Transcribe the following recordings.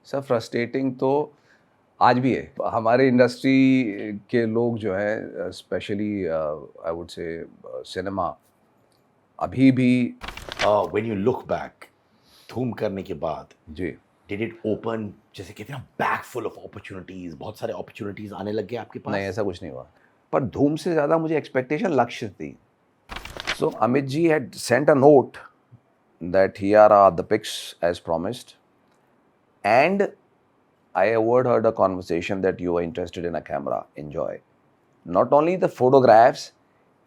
Sir frustrating तो आज भी है। हमारे इंडस्ट्री के लोग जो है specially I would say cinema अभी भी व्हेन यू लुक बैक धूम करने के बाद जी डिड इट ओपन, जैसे कहते हैं ना, बैग फुल ऑफ अपॉर्चुनिटीज, बहुत सारे अपॉर्चुनिटीज आने लग गए आपके नहीं, पास? ऐसा कुछ नहीं हुआ। पर धूम से ज़्यादा मुझे एक्सपेक्टेशन लक्ष्य थी। So Amit ji had sent a note that here are the pics as promised, and I overheard a conversation that you are interested in a camera. Enjoy. Not only the photographs,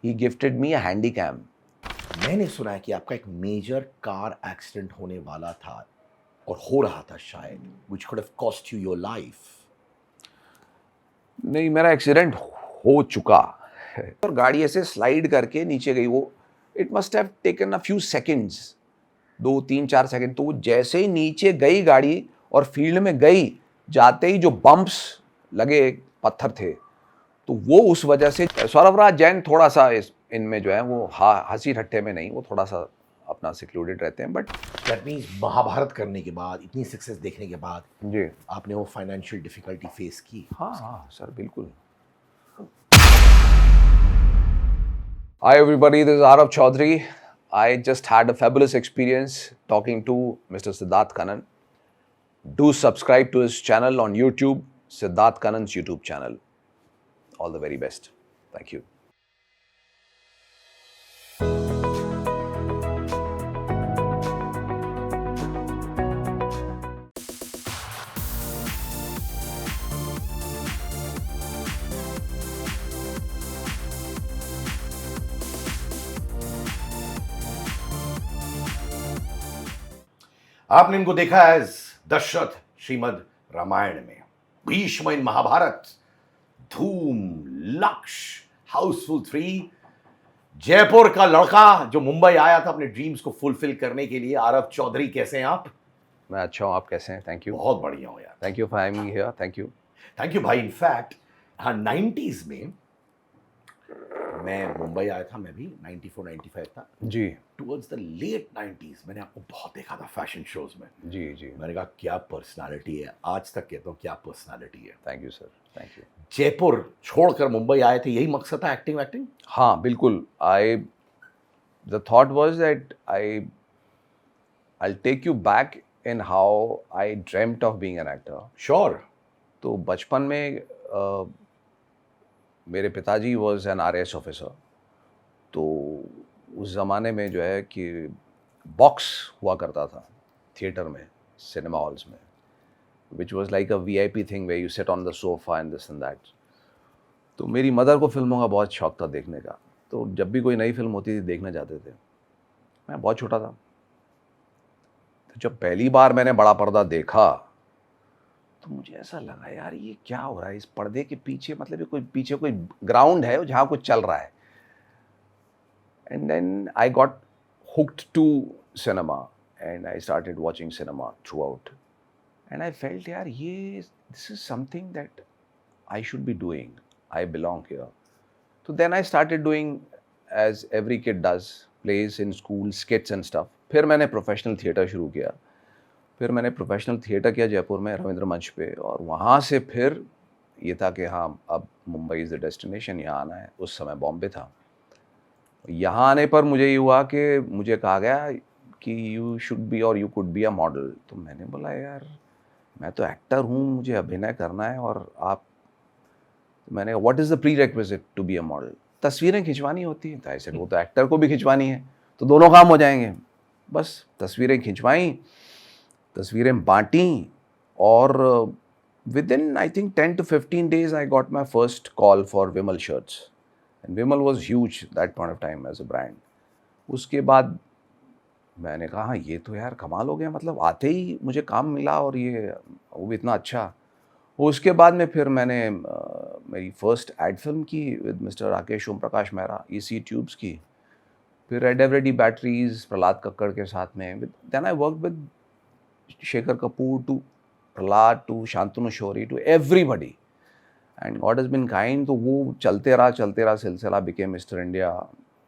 he gifted me a handy cam. मैंने सुना है कि आपका एक major car accident होने वाला था और हो रहा था शायद, which could have cost you your life. नहीं, मेरा एक्सीडेंट हो चुका है और गाड़ी ऐसे स्लाइड करके नीचे गई। वो it must have taken a few seconds, 2 3 4 second. तो वो जैसे ही नीचे गई गाड़ी और फील्ड में गई, जाते ही जो बम्प्स लगे, पत्थर थे, तो वो उस वजह से सौरभराज जैन थोड़ा सा इनमें जो है वो हंसी ठट्ठे में नहीं, वो थोड़ा सा अपना सिक्लूडेड रहते हैं। बट दैट मीन्स महाभारत करने के बाद, इतनी सक्सेस देखने के बाद जी आपने वो फाइनेंशियल डिफिकल्टी फेस की? हाँ हाँ सर, बिल्कुल। Hi everybody, this is Arav Chaudhary. I just had a fabulous experience talking to Mr. Siddharth Kannan. Do subscribe to his channel on YouTube, Siddharth Kannan's YouTube channel. All the very best. Thank you. आपने इनको देखा as Dasharath Shrimad Ramayan में, भीष्म इन महाभारत, धूम, लक्ष्य, हाउसफुल 3, जयपुर का लड़का जो मुंबई आया था अपने ड्रीम्स को फुलफिल करने के लिए। आरव चौधरी, कैसे हैं आप? मैं अच्छा हूँ, आप कैसे हैं? Thank you. बहुत बढ़िया हूँ यार। Thank you for having me here. Thank you. Thank you भाई। इनफैक्ट हाँ, 90s में मैं मुंबई आया था, मैं भी 94-95 था। जी टुवर्ड्स द लेट 90s मैंने आपको बहुत देखा था फैशन शोज में। जी जी। मैंने कहा क्या पर्सनालिटी है, आज तक कहता हूँ क्या पर्सनालिटी है। Thank you sir, thank you. Jaipur छोड़कर मुंबई आए थे, यही मकसद था, एक्टिंग वैक्टिंग? हाँ बिल्कुल। The thought was that I'll take you back in how I dreamt of being an actor. Sure. तो बचपन में मेरे पिताजी वॉज एन RAS ऑफिसर। तो उस ज़माने में जो है कि बॉक्स हुआ करता था थिएटर में, सिनेमा हॉल्स में, which was like a VIP thing way you sit on the sofa and this and that. तो मेरी मदर को फिल्मों का बहुत शौक था देखने का। तो जब भी कोई नई फिल्म होती थी देखने जाते थे। मैं बहुत छोटा था, तो जब पहली बार मैंने बड़ा पर्दा देखा तो मुझे ऐसा लगा यार ये क्या हो रहा है इस पर्दे के पीछे, मतलब ये कोई पीछे कोई ग्राउंड है जहाँ कुछ चल रहा है। And then I got hooked to cinema and I started watching cinema throughout and I felt यार ये this is something that I should be doing, I belong here. तो then I started doing as every kid does, plays in school, skits and stuff. फिर मैंने professional theatre शुरू किया। फिर मैंने professional theatre किया जयपुर में रविंद्र मंच पे, और वहाँ से फिर ये था कि हाँ अब मुंबई इज़ द डेस्टिनेशन, यहाँ आना है। उस समय बॉम्बे था। यहाँ आने पर मुझे ये हुआ कि मुझे कहा गया कि यू शुड बी और you could be a model. तो मैंने बोला यार मैं तो एक्टर हूँ, मुझे अभिनय करना है, और आप, मैंने what is the prerequisite to be a model? तस्वीरें खिंचवानी होती हैं। तो ऐसे वो तो एक्टर को भी खिंचवानी है, तो दोनों काम हो जाएंगे। बस तस्वीरें खिंचवाई, तस्वीरें बांटी, और within I think 10 to 15 days I got my first call for Vimal shirts, and Vimal was huge that point of time as a brand. उसके बाद मैंने कहा हाँ ये तो यार कमाल हो गया, मतलब आते ही मुझे काम मिला, और ये वो भी इतना अच्छा। उसके बाद में फिर मैंने मेरी फर्स्ट एड फिल्म की with mister Rakesh Om Prakash Mehra, EC tubes की। फिर red Eveready batteries Prahlad Kakkar के साथ में। Then I work with Shekhar Kapoor to Prahlad to Shantanu Shourie to everybody, and God has been kind. तो वो चलते रहा सिलसिला, बिकेम मिस्टर इंडिया,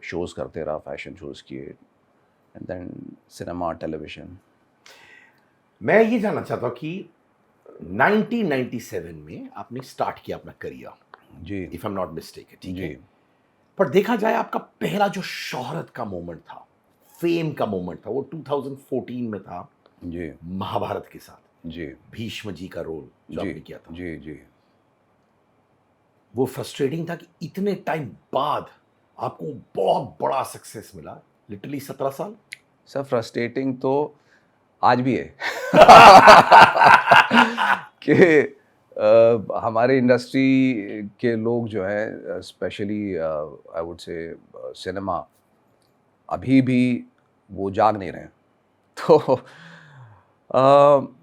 शोज़ करते रहा, फैशन शोज़ किए, एंड देन सिनेमा, टेलीविज़न। मैं ये जानना चाहता हूँ कि 1997 में आपने स्टार्ट किया अपना करियर, जी if I am not mistake, ठीक जी है। पर देखा जाए आपका पहला जो शोहरत का मोमेंट था, फेम का मोमेंट था, वो 2014 में था, जी महाभारत के साथ जी भीष्म जी का रोल जो जी आपने किया था। जी जी। वो फ्रस्ट्रेटिंग था कि इतने टाइम बाद आपको बहुत बड़ा सक्सेस मिला, लिटरली 17 साल। सर फ्रस्ट्रेटिंग तो आज भी है कि हमारे इंडस्ट्री के लोग जो हैं specially I would say cinema अभी भी वो जाग नहीं रहे हैं। तो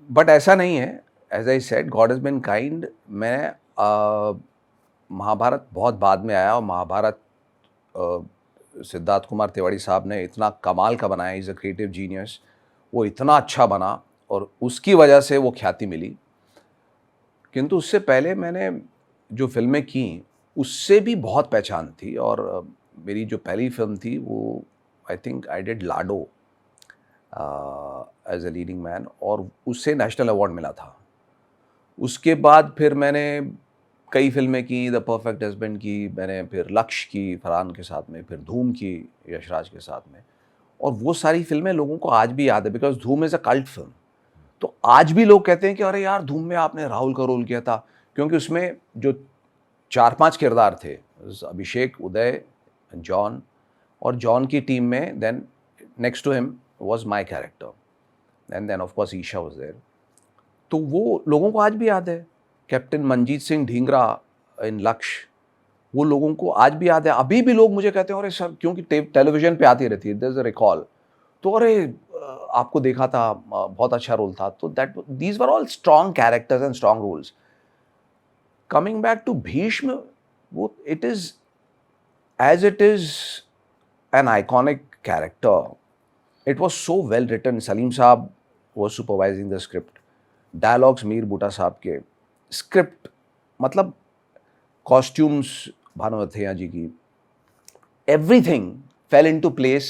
बट ऐसा नहीं है, as I said God is been kind. मैं महाभारत बहुत बाद में आया और महाभारत सिद्धार्थ कुमार तिवारी साहब ने इतना कमाल का बनाया, इज़ अ क्रिएटिव जीनियस। वो इतना अच्छा बना और उसकी वजह से वो ख्याति मिली। किंतु उससे पहले मैंने जो फ़िल्में की उससे भी बहुत पहचान थी और मेरी जो पहली फ़िल्म थी वो I think I did Lado as a leading man और उससे नेशनल अवार्ड मिला था। उसके बाद फिर मैंने कई फ़िल्में की, द परफेक्ट हस्बैंड की, मैंने फिर लक्ष्य की फरहान के साथ में, फिर धूम की यशराज के साथ में। और वो सारी फ़िल्में लोगों को आज भी याद है बिकॉज़ धूम इज़ अ कल्ट फ़िल्म। तो आज भी लोग कहते हैं कि अरे यार धूम में आपने राहुल का रोल किया था, क्योंकि उसमें जो 4-5 किरदार थे, अभिषेक, उदय, जॉन और जॉन की टीम में then next to him was my character and then of course Isha was there. तो वो लोगों को आज भी याद है। कैप्टन मंजीत सिंह ढींगरा इन लक्ष्य, वो लोगों को आज भी याद है। अभी भी लोग मुझे कहते हैं अरे सर, क्योंकि टेलीविज़न पे आती रहती है, देयर इज़ अ रिकॉल, तो अरे आपको देखा था, बहुत अच्छा रोल था। तो that these were all strong characters and strong roles. Coming back to Bhishma, वो it is as it is an iconic character. It was so well written. Salim Sahab was supervising the script, dialogues Mir Buta Sahab के, script मतलब costumes भानुमथैया जी की, everything fell into place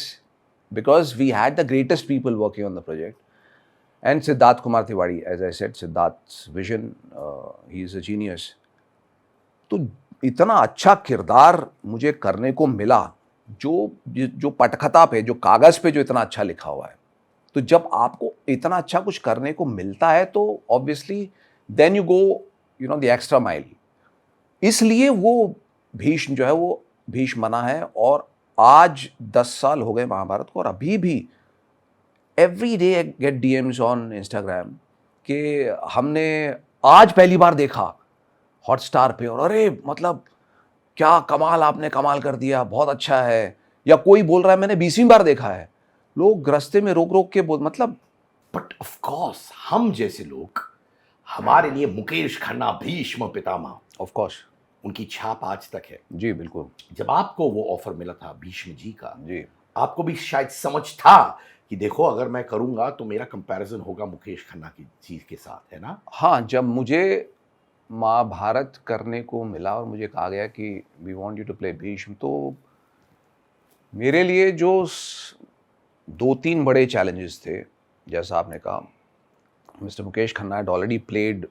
because we had the greatest people working on the project. And Siddharth Kumar Tiwari, as I said, Siddharth's vision, he is a genius. तो इतना अच्छा किरदार मुझे करने को मिला, जो पटकथा पे, जो कागज़ पे जो इतना अच्छा लिखा हुआ है। तो जब आपको इतना अच्छा कुछ करने को मिलता है तो obviously then you go you know the extra mile. इसलिए वो भीष्म जो है वो भीष्म बना है। और आज 10 साल हो गए महाभारत को और अभी भी every day get DMs on Instagram कि हमने आज पहली बार देखा हॉटस्टार पे और अरे मतलब क्या कमाल, आपने कमाल कर दिया, बहुत अच्छा है। या कोई बोल रहा है मैंने 20वीं बार देखा है। लोग रास्ते में रोक रोक के बोल, मतलब बट ऑफ कोर्स हम जैसे लोग, हमारे लिए मुकेश खन्ना भीष्म पितामह, ऑफ कोर्स। उनकी छाप आज तक है। जी बिल्कुल। जब आपको वो ऑफर मिला था भीष्म जी का, जी आपको भी शायद समझ था कि देखो अगर मैं करूंगा तो मेरा कंपैरिजन होगा मुकेश खन्ना की चीज के साथ, है ना? हाँ, जब मुझे महाभारत करने को मिला और मुझे कहा गया कि we want you to play Bhishma, तो मेरे लिए जो 2-3 बड़े चैलेंजेस थे, जैसा आपने कहा, mister Mukesh Khanna had already played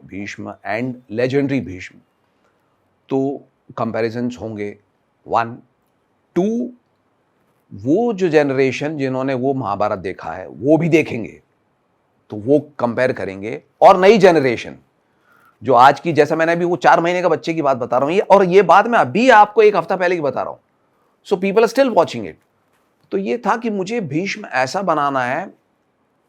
Bhishma and legendary Bhishma, तो कंपैरिजन्स होंगे 1, 2, वो जो जनरेशन जिन्होंने वो महाभारत देखा है वो भी देखेंगे, तो वो कंपेयर करेंगे। और नई जनरेशन जो आज की, जैसा मैंने अभी वो 4 महीने का बच्चे की बात बता रहा हूँ, और ये बात मैं अभी आपको 1 हफ्ता पहले की बता रहा हूँ। So people are still watching it. तो ये था कि मुझे भीष्म ऐसा बनाना है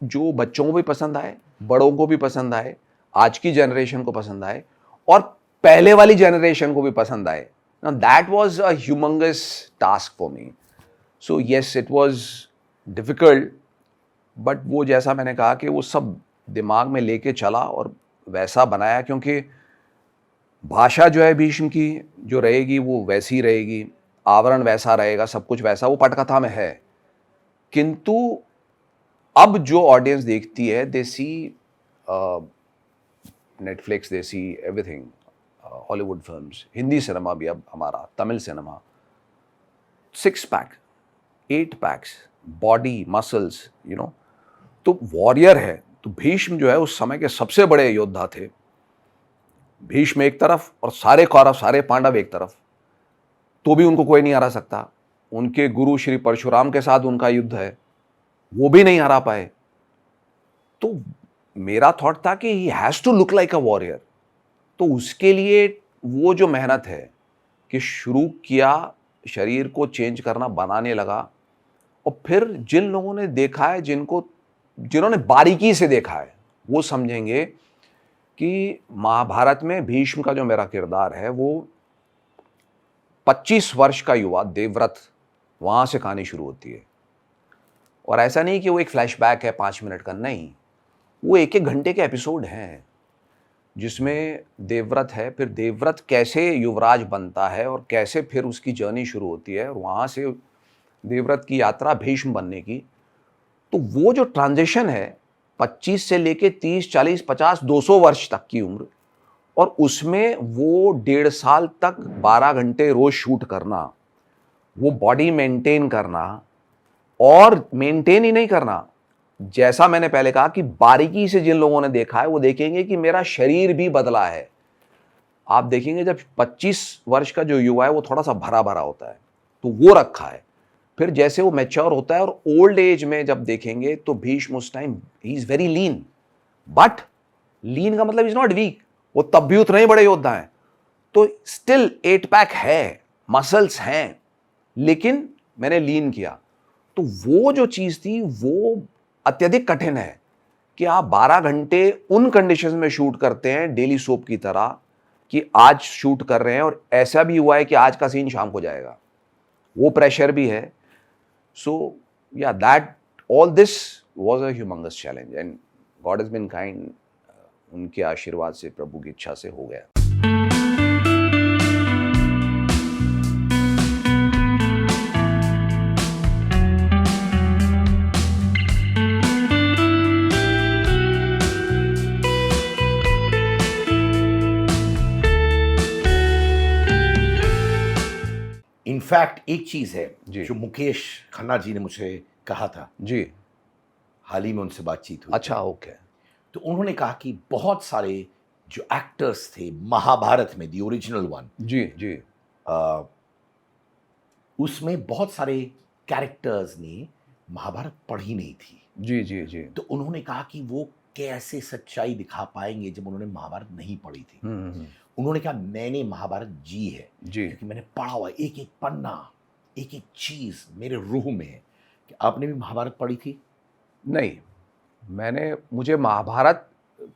जो बच्चों को भी पसंद आए, बड़ों को भी पसंद आए, आज की जनरेशन को पसंद आए और पहले वाली जनरेशन को भी पसंद आए। Now that was a humongous task for me. So yes, it was difficult, but वो जैसा मैंने कहा कि वो सब दिमाग में लेके चला और वैसा बनाया, क्योंकि भाषा जो है भीष्म की जो रहेगी वो वैसी रहेगी, आवरण वैसा रहेगा, सब कुछ वैसा वो पटकथा में है। किंतु अब जो ऑडियंस देखती है, they see Netflix, they see everything, Hollywood films, Hindi cinema भी अब हमारा, Tamil cinema, 6 pack, 8 packs, body, muscles, you know, तो वॉरियर है। तो भीष्म जो है उस समय के सबसे बड़े योद्धा थे। भीष्म एक तरफ और सारे कौरव, सारे पांडव एक तरफ, तो भी उनको कोई नहीं हरा सकता। उनके गुरु श्री परशुराम के साथ उनका युद्ध है, वो भी नहीं हरा पाए। तो मेरा थॉट था कि he has to look like a warrior. तो उसके लिए वो जो मेहनत है कि शुरू किया, शरीर को चेंज करना, बनाने लगा, और फिर जिन लोगों ने देखा है, जिन्होंने बारीकी से देखा है, वो समझेंगे कि महाभारत में भीष्म का जो मेरा किरदार है वो 25 वर्ष का युवा देवव्रत, वहां से कहानी शुरू होती है। और ऐसा नहीं कि वो एक फ्लैशबैक है 5 मिनट का, नहीं, वो 1-1 घंटे के एपिसोड हैं जिसमें देवव्रत है, फिर देवव्रत कैसे युवराज बनता है और कैसे फिर उसकी जर्नी शुरू होती है, और वहाँ से देवव्रत की यात्रा भीष्म बनने की। तो वो जो ट्रांजिशन है 25 से लेके 30, 40, 50, 200 वर्ष तक की उम्र, और उसमें वो 1.5 साल तक 12 घंटे रोज शूट करना, वो बॉडी मेंटेन करना, और मेंटेन ही नहीं करना, जैसा मैंने पहले कहा कि बारीकी से जिन लोगों ने देखा है वो देखेंगे कि मेरा शरीर भी बदला है। आप देखेंगे जब 25 वर्ष का जो युवा है वो थोड़ा सा भरा भरा होता है, तो वो रखा है। फिर जैसे वो मैच्योर होता है और ओल्ड एज में जब देखेंगे तो भीष्म उस टाइम ही is very lean, but lean का मतलब इज नॉट वीक, वो तब भी उतने ही बड़े योद्धा हैं। तो स्टिल 8 पैक है, मसल्स हैं, लेकिन मैंने लीन किया। तो वो जो चीज थी वो अत्यधिक कठिन है कि आप 12 घंटे उन कंडीशंस में शूट करते हैं डेली सोप की तरह, कि आज शूट कर रहे हैं और ऐसा भी हुआ है कि आज का सीन शाम को जाएगा, वो प्रेशर भी है। So yeah that all this was a humongous challenge and God has been kind. उनके आशीर्वाद से, प्रभु की इच्छा से हो गया। इनफैक्ट एक चीज है जी। जो मुकेश खन्ना जी ने मुझे कहा था, जी। हाल ही में उनसे बातचीत हुई। अच्छा, ओके। तो उन्होंने कहा कि बहुत सारे जो एक्टर्स थे महाभारत में, द ओरिजिनल वन, जी जी उसमें बहुत सारे कैरेक्टर्स ने महाभारत पढ़ी नहीं थी। जी जी जी। तो उन्होंने कहा कि वो कैसे सच्चाई दिखा पाएंगे जब उन्होंने महाभारत नहीं पढ़ी थी। उन्होंने कहा मैंने महाभारत जी है, जी। क्योंकि मैंने पढ़ा हुआ है, एक एक पन्ना, एक एक चीज मेरे रूह में है। कि आपने भी महाभारत पढ़ी थी? नहीं, मुझे महाभारत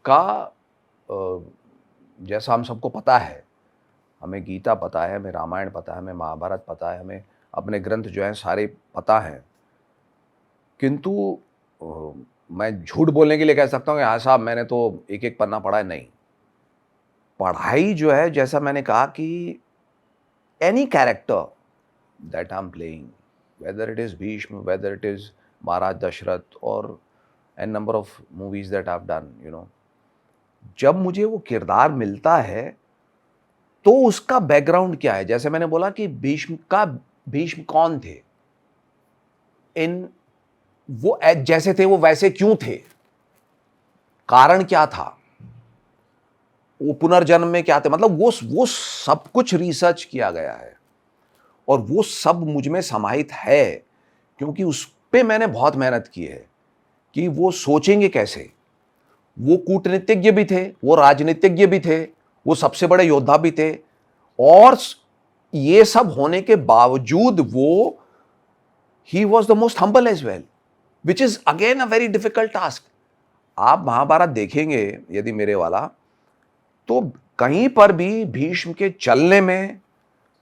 का जैसा हम सबको पता है, हमें गीता पता है, हमें रामायण पता है, हमें महाभारत पता है, हमें अपने ग्रंथ जो हैं सारे पता हैं, किंतु मैं झूठ बोलने के लिए कह सकता हूँ कि हाँ साहब मैंने तो एक एक पन्ना पढ़ा है, नहीं। पढ़ाई जो है, जैसा मैंने कहा कि any character that I am playing, whether it is Bhishma, whether it is Maharaj Dasharath, और n number of movies that I have done, you know, जब मुझे वो किरदार मिलता है तो उसका बैकग्राउंड क्या है। जैसे मैंने बोला कि भीष्म कौन थे, इन वो जैसे थे वो वैसे क्यों थे, कारण क्या था, वो पुनर्जन्म में क्या थे, मतलब वो सब कुछ रिसर्च किया गया है और वो सब मुझ में समाहित है, क्योंकि उस पे मैंने बहुत मेहनत की है कि वो सोचेंगे कैसे। वो कूटनीतिज्ञ भी थे, वो राजनीतिज्ञ भी थे, वो सबसे बड़े योद्धा भी थे, और ये सब होने के बावजूद वो he was the most humble as well, which is again a very difficult task. आप महाभारत देखेंगे यदि मेरे वाला, तो कहीं पर भी भीष्म के चलने में,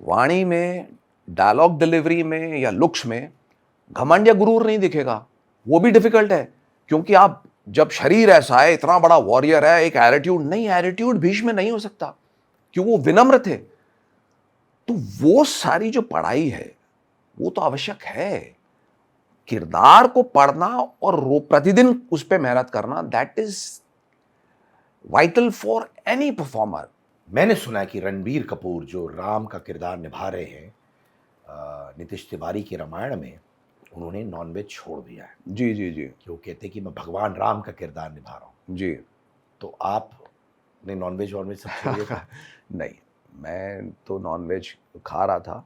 वाणी में, डायलॉग डिलीवरी में या लुक्स में घमंड या गुरूर नहीं दिखेगा। वो भी डिफिकल्ट है, क्योंकि आप जब शरीर ऐसा है, इतना बड़ा वॉरियर है, एक एटीट्यूड नहीं, एटीट्यूड भीष्म में नहीं हो सकता, क्यों, वो विनम्र थे। तो वो सारी जो पढ़ाई है वो तो आवश्यक है, किरदार को पढ़ना और प्रतिदिन उस पर मेहनत करना, that is vital for any performer. मैंने सुना है कि रणबीर कपूर जो राम का किरदार निभा रहे हैं नीतीश तिवारी के रामायण में, उन्होंने नॉनवेज छोड़ दिया है जी जी जी कि वो कहते हैं कि मैं भगवान राम का किरदार निभा रहा हूँ। जी। तो आपने नॉनवेज वॉनवेज सब छोड़ दिया था? नहीं, मैं तो नॉनवेज खा रहा था।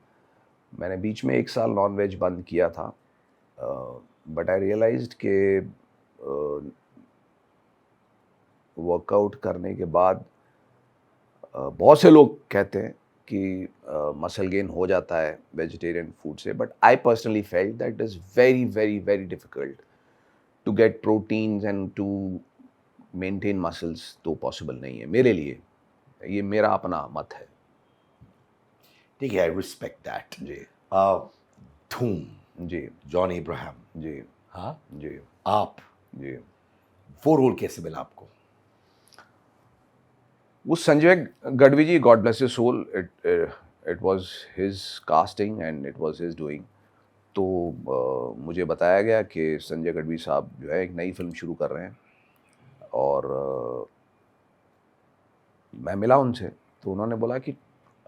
मैंने बीच में 1 साल नॉनवेज बंद किया था, बट आई रियलाइज्ड कि वर्कआउट करने के बाद बहुत से लोग कहते हैं कि मसल गेन हो जाता है वेजिटेरियन फूड से, but I personally felt that is very very very difficult to get proteins and to maintain muscles, तो पॉसिबल नहीं है मेरे लिए। ये मेरा अपना मत है। ठीक है, आई रिस्पेक्ट दैट। जी धूम, जी जॉन इब्राहिम, जी हाँ, जी आप जी। वो रोल कैसे मिला आपको? वो Sanjay Gadhvi ji, God bless his soul, it was his casting and it was his doing. तो मुझे बताया गया कि संजय गढ़वी साहब जो है एक नई फिल्म शुरू कर रहे हैं, और मैं मिला उनसे, तो उन्होंने बोला कि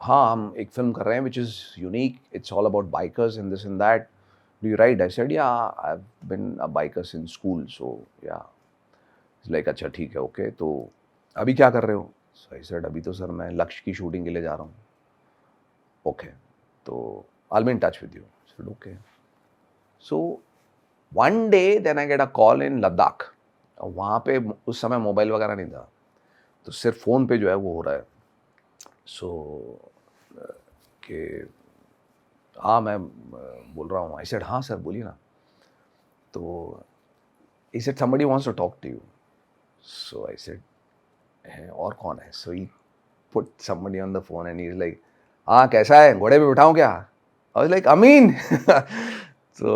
हाँ, हम एक फिल्म कर रहे हैं which is unique, it's all about bikers and this and that, do you right? I said ya, I have been a biker since school, so ya. Like अच्छा ठीक है, ओके, तो अभी क्या कर रहे हो? सो आई सेड अभी तो सर मैं लक्ष्य की शूटिंग के लिए जा रहा हूँ। ओके, तो I will be in touch with you. Said okay. So one day then I get a call in Ladakh. वहाँ पे उस समय मोबाइल वगैरह नहीं था, तो सिर्फ फ़ोन पे जो है वो हो रहा है। सो कि हाँ, मैं बोल रहा हूँ। आई सेड हाँ सर, बोलिए ना। तो he said somebody wants to talk to you. So I said है, और कौन है? So he put somebody on the phone and he is like, हाँ कैसा है, घोड़े पे बिठाऊं क्या? I was like Amin. So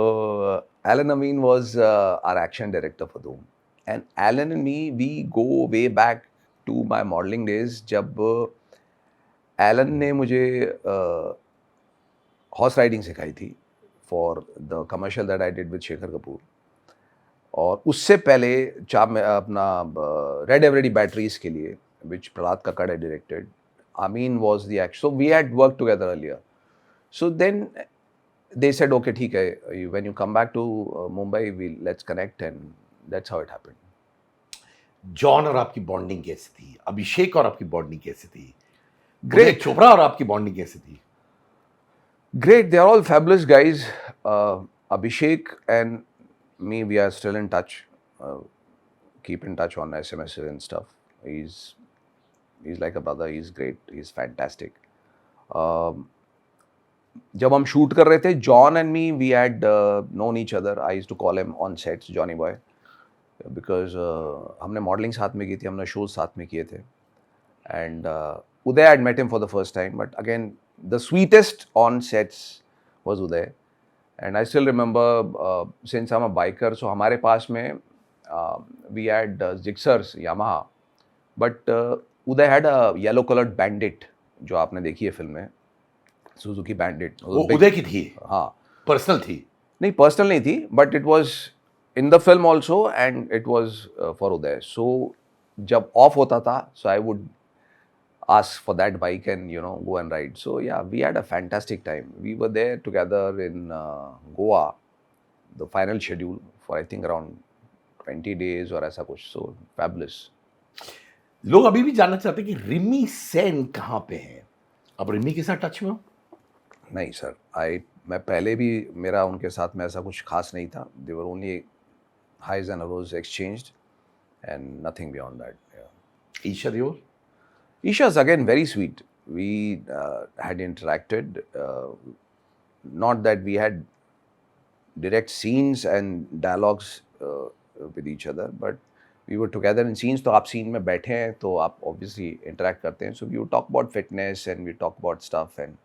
Alan Amin was our action director for Dhoom, and Alan and me, we go way back to my modeling days, जब Elon ने मुझे हॉर्स राइडिंग सिखाई थी for the commercial that I did with Shekhar Kapoor. और उससे पहले चाप में अपना रेड एवरेडी बैटरीज के लिए, विच Prahlad Kakkar had directed, Amin was the action. So we had worked together earlier. So then they said, okay, ठीक है, when you come back to Mumbai, let's connect, and that's how it happened. John और आपकी bonding कैसी थी? अभिषेक और आपकी bonding कैसी थी? Great. उदय चोपड़ा और आपकी बॉन्डिंग कैसी थी? Great, they are all fabulous guys. Abhishek and me, we are still in touch. Keep in touch on SMS and stuff. He's like a brother. He's great. He's fantastic. जब हम shoot कर रहे थे, John and me, we had known each other. I used to call him on sets Johnny boy, because हमने modelling साथ में की थी, हमने शोज साथ में किए थे। And Uday, I met him for the first time, but again, the sweetest on sets was Uday. And I still remember, since I'm a biker, so हमारे पास में we had Gixxers, Yamaha, but Uday had a yellow colored Bandit, जो आपने देखी है film में, Suzuki bandit. वो उदय की थी? हाँ, पर्सनल थी? नहीं पर्सनल नहीं थी, but it was in the film also, and it was for Uday. So जब ऑफ होता था, so I would ask for that bike and go and ride. So yeah, we had a fantastic time. We were there together in Goa, the final schedule for I think around 20 days or ऐसा कुछ. So fabulous. लोग अभी भी जानना चाहते हैं कि रिमी सेन कहाँ पे हैं? अब रिमी के साथ टच में हो? नहीं सर, मैं पहले भी मेरा उनके साथ में ऐसा कुछ खास नहीं था. They were only highs and lows exchanged and nothing beyond that. Yeah. Esha Deol? Isha's again very sweet. We had interacted, not that we had direct scenes and dialogues with each other, but we were together in scenes. तो आप scene में बैठे हैं तो आप obviously interact करते हैं. So we would talk about fitness and we talk about stuff, and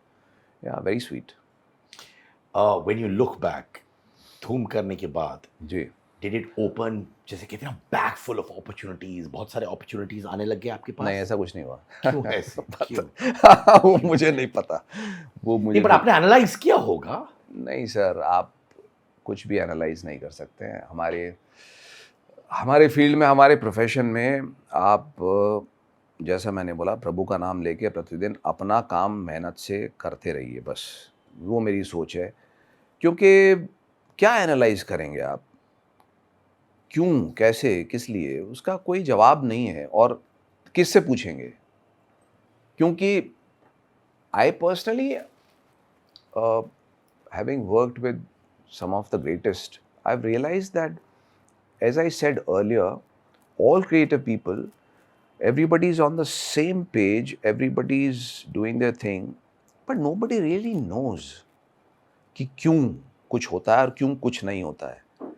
yeah, very sweet. When you look back, धूम करने के बाद, जी. did it open, जैसे कहते हैं ना, bag full of opportunities, बहुत सारे opportunities आने लग गए आपके पास? नहीं, ऐसा कुछ नहीं हुआ. क्यों ऐसे? क्यों? वो मुझे नहीं पता. वो मुझे नहीं, पर आपने एनालाइज किया होगा? नहीं सर, आप कुछ भी एनालाइज नहीं कर सकते हैं. हमारे फील्ड में, हमारे प्रोफेशन में, आप जैसा मैंने बोला, प्रभु का नाम लेके प्रतिदिन अपना काम मेहनत से करते रहिए, बस वो मेरी सोच है. क्योंकि क्या एनालाइज करेंगे आप? क्यों, कैसे, किस लिए? उसका कोई जवाब नहीं है। और किससे पूछेंगे? क्योंकि I personally, having worked with some of the greatest, I've realized that, as I said earlier, all creative people, everybody's on the same page, everybody's doing their thing, but nobody really knows कि क्यों कुछ होता है और क्यों कुछ नहीं होता है।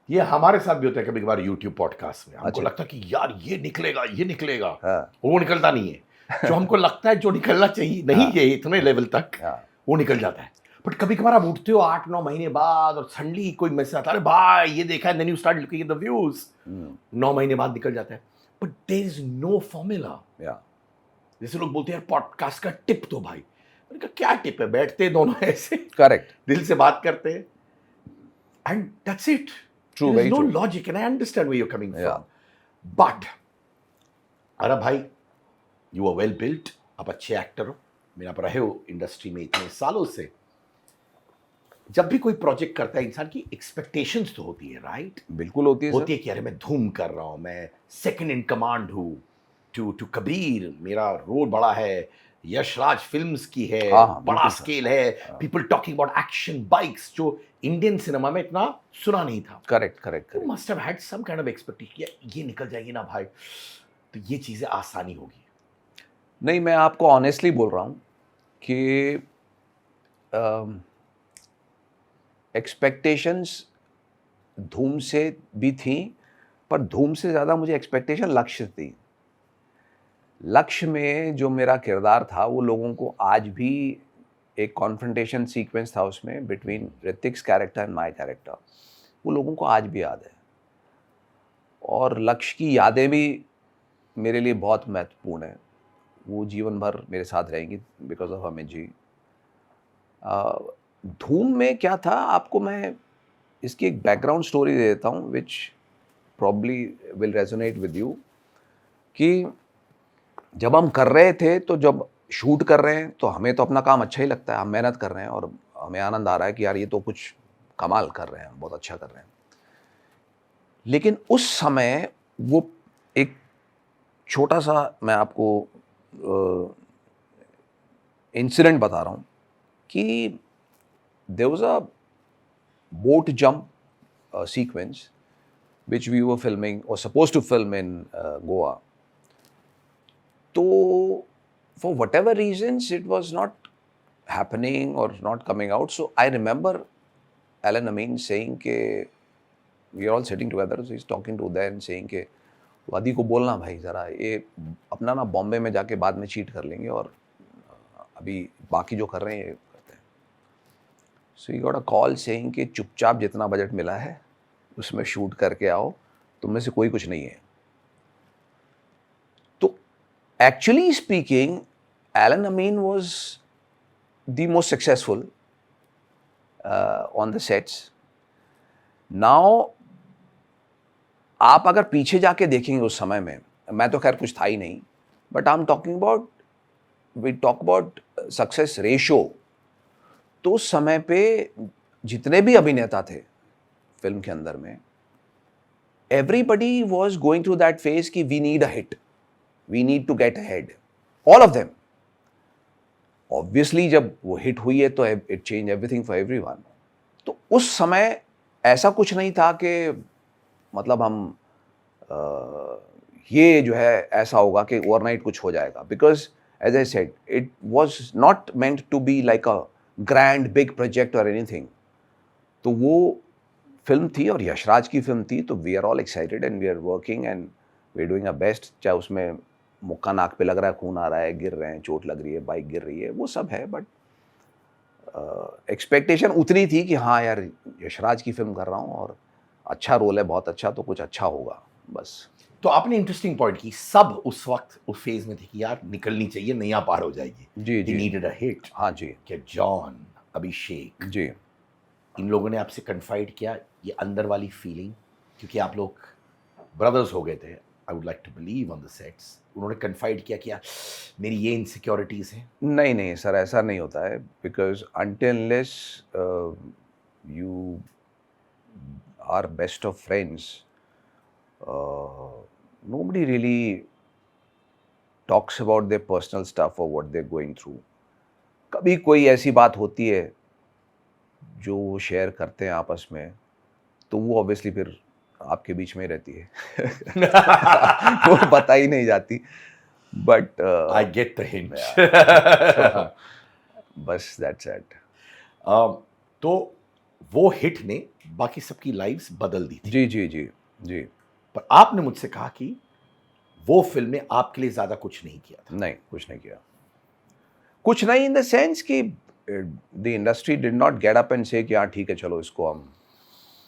ये हमारे साथ भी होता है कभी कभार यूट्यूब पॉडकास्ट में। हमको अच्छा। लगता है कि यार ये निकलेगा, हाँ। वो निकलता नहीं है। जो हमको लगता है जो निकलना चाहिए नहीं है इतने लेवल तक, हाँ। वो निकल जाता है। बट कभी कभार आप उठते हो 8-9 महीने बाद और सडनली कोई मैसेज आता है, अरे भाई ये देखा है, then you start looking at the views. 9 महीने बाद निकल जाता है, but there is no formula. या जैसे लोग बोलते हैं यार पॉडकास्ट का टिप तो भाई, मैंने कहा क्या टिप है, बैठते हैं दोनों ऐसे करेक्ट, दिल से बात करते हैं and that's it. True, There is very no true. logic, and I understand where you're coming Yeah. from. But, अरे भाई, you are well built, आप अच्छे एक्टर हो, मेरा आप रहे हो इंडस्ट्री में इतने सालों से। जब भी कोई प्रोजेक्ट करता है इंसान की एक्सपेक्टेशंस तो होती है, राइट? बिल्कुल होती है होती सर। है कि अरे मैं धूम कर रहा हूँ, मैं सेकंड इन कमांड हूँ टू कबीर, मेरा रोल बड़ा है, यशराज फिल्म्स की है, हाँ, हाँ, बड़ा बिल्कुल सर। स्केल है, people talking about action bikes, जो इंडियन सिनेमा में इतना सुना नहीं था। Correct correct You correct. must have had some kind of expectation, ये निकल जाएगी ना भाई तो ये चीजें आसानी होगी। नहीं, मैं आपको ऑनेस्टली बोल रहा हूँ कि एक्सपेक्टेशंस धूम से भी थी, पर धूम से ज़्यादा मुझे एक्सपेक्टेशन लक्ष्य थी। लक्ष्य में जो मेरा किरदार था वो लोगों को आज भी, एक कॉन्फ्रंटेशन सीक्वेंस था उसमें between Hrithik's character and my character, वो लोगों को आज भी याद है। और लक्ष्य की यादें भी मेरे लिए बहुत महत्वपूर्ण हैं, वो जीवन भर मेरे साथ रहेंगी बिकॉज ऑफ अमित जी। धूम में क्या था, आपको मैं इसकी एक बैकग्राउंड स्टोरी दे देता हूँ which probably will resonate with you. कि जब हम कर रहे थे, तो जब शूट कर रहे हैं तो हमें तो अपना काम अच्छा ही लगता है, हम मेहनत कर रहे हैं और हमें आनंद आ रहा है कि यार ये तो कुछ कमाल कर रहे हैं, बहुत अच्छा कर रहे हैं। लेकिन उस समय वो एक छोटा सा मैं आपको इंसिडेंट बता रहा हूँ कि there was a boat jump sequence which we were filming or supposed to film in Goa. तो for whatever reasons it was not happening or not coming out. So I remember Alan Amin saying कि we are all sitting together, so he's talking to Uday and saying कि वादी को बोलना भाई ज़रा, ये अपना ना बॉम्बे में जाके बाद में चीट कर लेंगे और अभी बाकी जो कर रहे हैं ये करते हैं। So he got a call saying कि चुपचाप जितना बजट मिला है उसमें शूट करके आओ, तुम में से कोई कुछ नहीं है। तो actually speaking, Allan Amin was the most successful on the sets. Now आप अगर पीछे जाके देखेंगे उस समय में, मैं तो खैर कुछ था ही नहीं, but I am talking about, we talk about success ratio. तो उस समय पे जितने भी अभिनेता थे फिल्म के अंदर में, everybody was going through that phase कि we need a hit, we need to get ahead, all of them. Obviously जब वो हिट हुई है तो it changed everything for everyone. तो उस समय ऐसा कुछ नहीं था कि मतलब हम ये जो है ऐसा होगा कि ओवरनाइट कुछ हो जाएगा, because as I said it was not meant to be like a grand big project or anything. तो वो फिल्म थी और यशराज की फिल्म थी, तो we are all excited and we are working and we are doing our best. चाहे उसमें मुक्का नाक पे लग रहा है, खून आ रहा है, गिर रहे हैं, चोट लग रही है, बाइक गिर रही है, वो सब है, बट एक्सपेक्टेशन उतनी थी कि हाँ यार यशराज की फिल्म कर रहा हूँ और अच्छा रोल है, बहुत अच्छा, तो कुछ अच्छा होगा बस। तो आपने इंटरेस्टिंग पॉइंट की, सब उस वक्त उस फेज में थे कि यार निकलनी चाहिए, नैया पार हो जाएगी। जी जी, नीडेड अ हिट। हाँ जी क्या जॉन, अभिषेक, जी, इन लोगों ने आपसे कन्फाइड किया ये अंदर वाली फीलिंग, क्योंकि आप लोग ब्रदर्स हो गए थे, I would like to believe on the sets, उन्होंने कन्फाइड किया कि यार मेरी ये इनसिक्योरिटीज हैं? नहीं नहीं सर, ऐसा नहीं होता है, because until unless you our best of friends, nobody really talks about their personal stuff or what they're going through. कभी कोई ऐसी बात होती है जो वो शेयर करते हैं आपस में, तो वो ऑब्वियसली फिर आपके बीच में ही रहती है। वो बताई नहीं जाती, but I get the hint. बस दैट्स इट। तो वो हिट ने बाकी सबकी लाइव्स बदल दी थी, जी जी जी जी। पर आपने मुझसे कहा कि वो फिल्म ने आपके लिए ज्यादा कुछ नहीं किया था। नहीं, कुछ नहीं किया। कुछ नहीं इन द सेंस कि the industry did not get up and से कि हाँ ठीक है चलो इसको हम,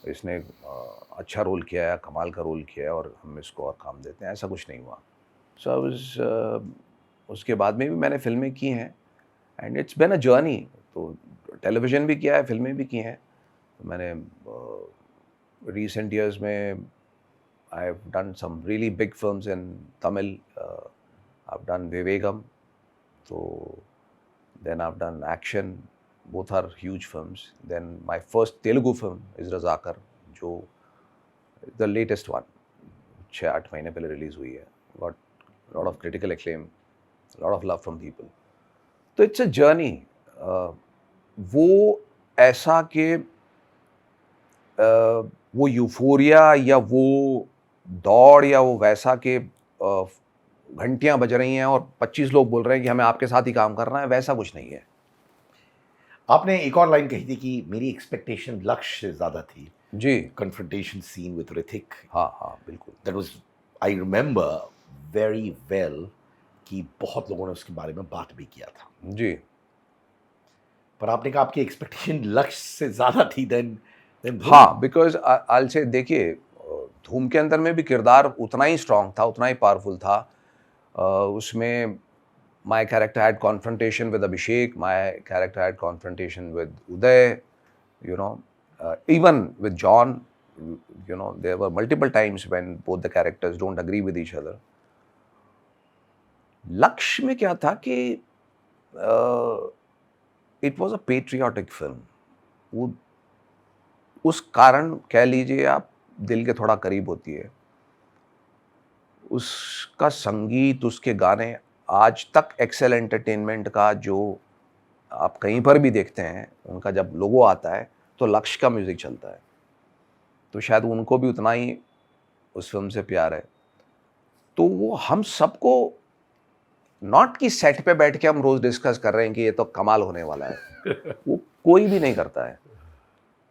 इसने अच्छा रोल किया है, कमाल का रोल किया है और हम इसको और काम देते हैं, ऐसा कुछ नहीं हुआ। सो आई वाज, उसके बाद में भी मैंने फ़िल्में की हैं and it's been a journey. तो टेलीविज़न भी किया है, फ़िल्में भी की हैं। तो मैंने रिसेंट ईयर्स में I have done some really big films in Tamil. I have done Vivegam, तो then I've done action, both are huge films. Then my first Telugu film is Razakar, जो the latest one, 6-8 महीने पहले release हुई है। Got a lot of critical acclaim, a lot of love from people. तो it's a journey. वो ऐसा कि वो यूफोरिया या वो दौड़ या वो वैसा कि घंटियां बज रही हैं और 25 लोग बोल रहे हैं कि हमें आपके साथ ही काम करना है, वैसा कुछ नहीं है। आपने एक और लाइन कही थी कि मेरी एक्सपेक्टेशन लक्ष्य से ज्यादा थी। जी कन्फ्रंटेशन सीन विद ऋतिक, हाँ हाँ बिल्कुल। That was, I remember very well कि बहुत लोगों ने उसके बारे में बात भी किया था, जी पर आपने कहा आपकी एक्सपेक्टेशन लक्ष्य से ज्यादा थी देन हाँ, बिकॉज आई से देखिए, धूम के अंदर में भी किरदार उतना ही स्ट्रांग था, उतना ही पावरफुल था। उसमें my character had confrontation with Abhishek, my character had confrontation with Uday, you know, even with John, you know, there were multiple times when both the characters don't agree with each other. लक्ष्य में क्या था कि it was a patriotic film. वो उस कारण कह लीजिए आप, दिल के थोड़ा करीब होती है। उसका संगीत, उसके गाने आज तक एक्सेल एंटरटेनमेंट का जो आप कहीं पर भी देखते हैं, उनका जब लोगो आता है तो लक्ष्य का म्यूज़िक चलता है। तो शायद उनको भी उतना ही उस फिल्म से प्यार है। तो वो हम सबको, नॉट कि सेट पे बैठ के हम रोज़ डिस्कस कर रहे हैं कि ये तो कमाल होने वाला है, वो कोई भी नहीं करता है।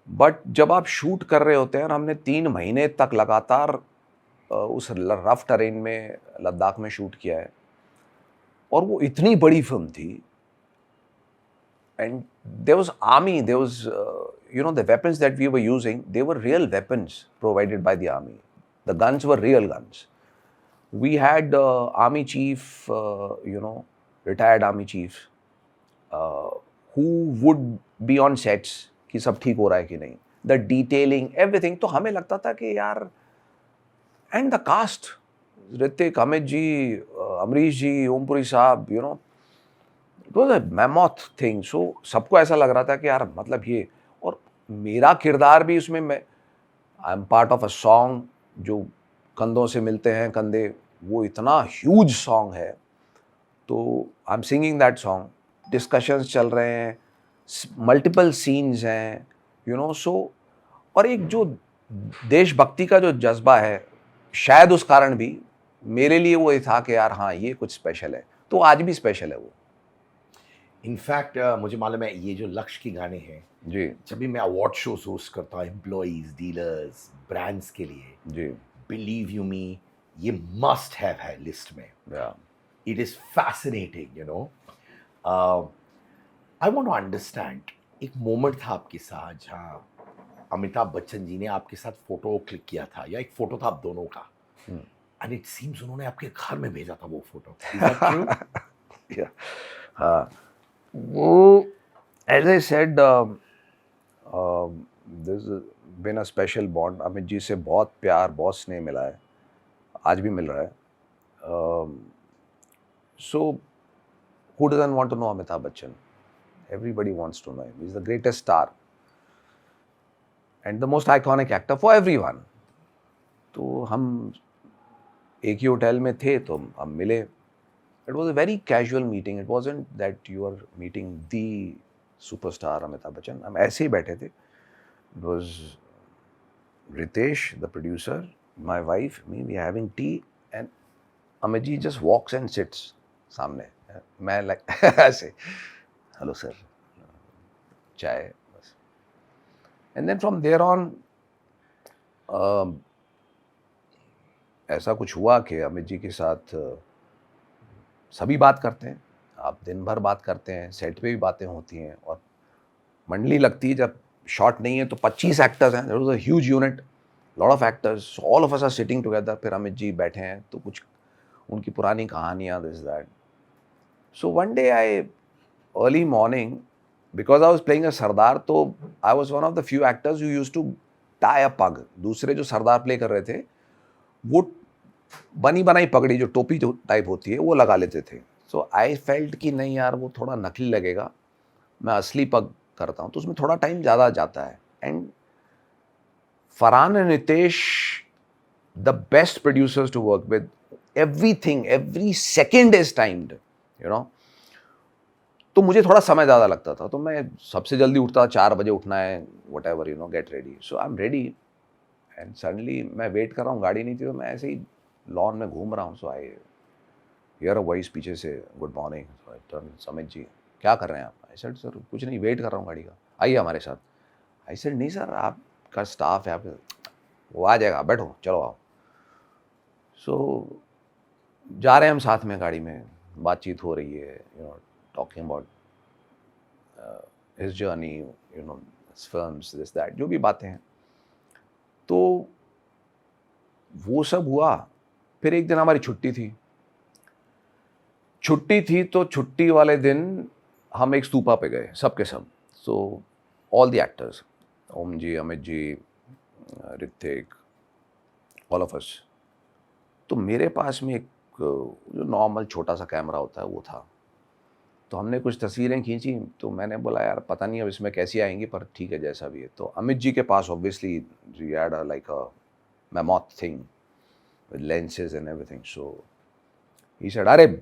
बट जब आप शूट कर रहे होते हैं, और हमने 3 महीने तक लगातार उस रफ टरेन में लद्दाख में शूट किया है, और वो इतनी बड़ी फिल्म थी, and there was army, there was you know, the weapons that we were using, they were real weapons provided by the army. The guns were real guns. We had army chief, you know, retired army chief, who would be on sets कि सब ठीक हो रहा है कि नहीं, the detailing, everything. तो हमें लगता था कि यार, and the cast, Hrithik, Amit ji, Amrish जी, ओमपुरी साहब, you know, it was a mammoth thing. So सबको ऐसा लग रहा था कि यार मतलब ये, और मेरा किरदार भी उसमें, मैं I am part of a song जो कंधों से मिलते हैं कंधे, वो इतना ह्यूज सॉन्ग है। तो I am singing that song, discussions चल रहे हैं, मल्टीपल सीन्स हैं, यू नो। सो और एक जो देशभक्ति का जो जज्बा है, शायद उस कारण भी मेरे लिए वो ये था कि यार हाँ ये कुछ स्पेशल है, तो आज भी स्पेशल है वो। इनफैक्ट मुझे मालूम है ये जो लक्ष्य के गाने हैं, जी जब भी मैं अवार्ड शोज होस्ट करता हूँ एम्प्लॉइज, डीलर्स, ब्रांड्स के लिए, जी बिलीव यू मी, ये मस्ट हैव है लिस्ट में। Yeah it is fascinating, you know. I want to understand, एक मोमेंट था आपके साथ जहाँ अमिताभ बच्चन जी ने आपके साथ फोटो क्लिक किया था, या एक फोटो था आप दोनों का, एंड इट सीम्स उन्होंने आपके घर में भेजा था वो photo. Is that true? Ya हाँ, वो as I said, this been a special bond. Amit ji से बहुत प्यार, बहुत स्नेह मिला है, आज भी मिल रहा है। सो who doesn't want to know Amitabh Bachchan? Everybody wants to know him. He's the greatest star. And the most iconic actor for everyone. तो हम एक ही होटल में थे, तो हम मिले। It was a very casual meeting, it wasn't that you are meeting the superstar Amitabh Bachchan. हम ऐसे ही बैठे थे। It was Ritesh the producer, my wife, me, we having tea, and Amit ji just walks and sits सामने। मैं लाइक ऐसे, हेलो सर, चाय, बस। And then from there on ऐसा कुछ हुआ कि अमित जी के साथ सभी बात करते हैं, आप दिन भर बात करते हैं, सेट पे भी बातें होती हैं, और मंडली लगती है जब शॉट नहीं है तो 25 एक्टर्स हैं, there was a huge unit, lot of actors, all of us are sitting together. फिर अमित जी बैठे हैं तो कुछ उनकी पुरानी कहानियाँ, this that. So one day I, early morning, because I was playing a Sardar, तो I was one of the few actors who used to tie a pag. दूसरे जो सरदार प्ले कर रहे थे वो बनी बनाई पगड़ी, जो टोपी जो टाइप होती है, वो लगा लेते थे। सो आई फेल्ट कि नहीं यार, वो थोड़ा नकली लगेगा, मैं असली पग करता हूँ, तो उसमें थोड़ा टाइम ज़्यादा जाता है। And Farhan and Nitesh, the best producers to work with, everything, every second is timed, you know. तो मुझे थोड़ा समय ज़्यादा लगता था, तो मैं सबसे जल्दी उठता, 4 बजे उठना है, what ever, you know, get ready. So I am ready, and suddenly मैं वेट कर रहा हूँ, गाड़ी नहीं थी, तो मैं ऐसे ही लॉन में घूम रहा हूँ। सो आई हियर अ वॉइस पीछे से, good morning. So I turn, Samit ji क्या कर रहे हैं आप? आई सेड सर कुछ नहीं, वेट कर रहा हूँ गाड़ी का, आइए हमारे साथ। आई सेड नहीं सर, आपका स्टाफ है, आप, वो आ जाएगा, बैठो, चलो आओ। सो जा रहे हैं हम साथ में गाड़ी में, बातचीत हो रही है, you know, talking about his journey, you know, films, this that, जो भी बातें हैं। तो वो सब हुआ। फिर एक दिन हमारी छुट्टी थी, तो छुट्टी वाले दिन हम एक स्तूपा पे गए, सब के सब। So all the actors, Om ji, Amit ji, Hrithik, all of us. तो मेरे पास में एक जो नॉर्मल छोटा सा कैमरा होता है वो था। तो हमने कुछ तस्वीरें खींची, तो मैंने बोला यार पता नहीं अब इसमें कैसी आएंगी, पर ठीक है जैसा भी है। तो अमित जी के पास ऑब्वियसली जी had like a mammoth thing with lenses and everything. So he said अरे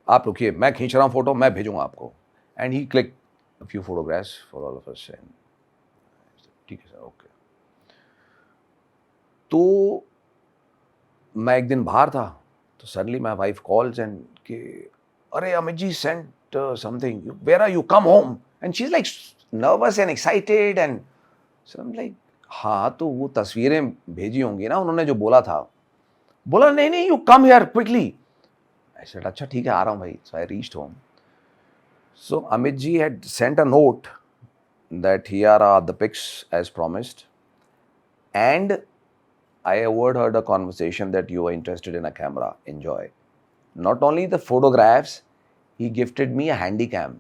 आप रुकिए, मैं खींच रहा हूँ फोटो, मैं भेजूंगा आपको। And he click a few photographs for all of us, and ठीक है सर, ओके। तो मैं एक दिन बाहर था, तो suddenly my wife calls and कि अरे Amit ji sent something, where are you, come home. And she is like nervous and excited, and so I am like हाँ, तो वो तस्वीरें भेजी होंगी ना उन्होंने जो बोला था। बोला नहीं नहीं, you come here quickly. I said अच्छा ठीक है, आ रहा हूँ भाई। So I reached home. So Amit ji had sent a note that here are the pics as promised, and I overheard a conversation that you were interested in a camera. Enjoy. Not only the photographs, he gifted me a handy cam.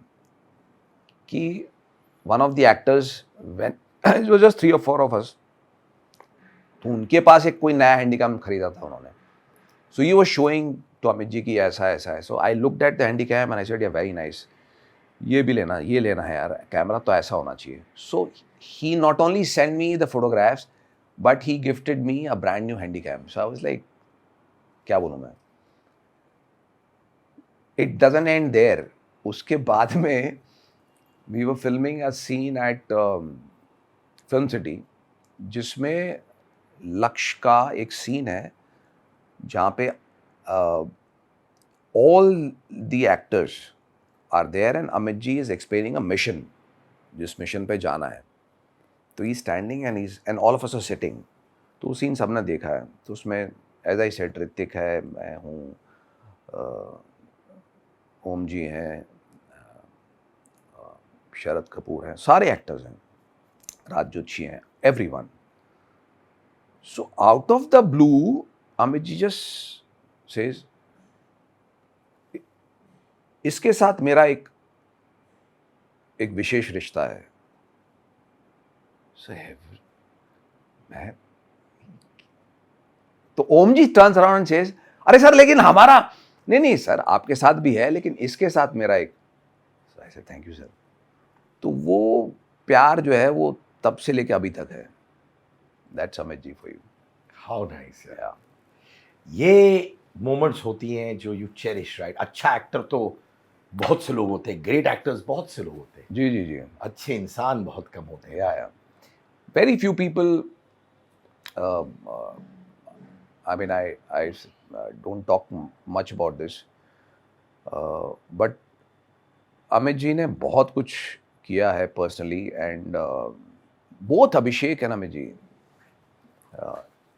Ki one of the actors, when it was just 3 or 4 of us, तो उनके पास एक कोई नया handy cam खरीदा था उन्होंने। So he was showing to Amit ji की ऐसा ऐसा है। So I looked at the handycam and I said ya very nice, ये भी लेना, ये लेना है यार, कैमरा तो ऐसा होना चाहिए। So he not only send me the photographs, but he gifted me a brand new handycam. So I was like क्या बोलूँ मैं। It doesn't end there. उसके बाद में we were filming a scene at film city, जिसमें लक्ष्य का एक scene है जहाँ पे all the actors are there and Amit ji is explaining a mission, जिस मिशन पे जाना है। तो ही standing and all of us are sitting. तो वो सीन सबने देखा है। तो उसमें एज आई सेड, ऋतिक है, मैं हूँ, ओम जी हैं, शरद कपूर हैं, सारे एक्टर्स हैं, राज जोशी हैं, everyone. So out of the blue Amit ji just says इसके साथ मेरा एक विशेष रिश्ता है। मैं तो Om ji turns around and says अरे सर लेकिन हमारा, नहीं नहीं सर आपके साथ भी है, लेकिन इसके साथ मेरा एक, थैंक यू सर। तो वो प्यार जो है वो तब से लेके अभी तक है। That's Amit ji for you. How nice यार। Yeah. ये मोमेंट्स होती हैं जो यू चेरिश, राइट? अच्छा एक्टर तो बहुत से लोग होते हैं, ग्रेट एक्टर्स बहुत से लोग होते हैं, जी जी जी। अच्छे इंसान बहुत कम होते हैं। Yeah, yeah. Very few people. Uh, uh, I mean, I don't talk much about this, but Amit ji ने बहुत कुछ किया है personally and both Abhishek and Amit ji,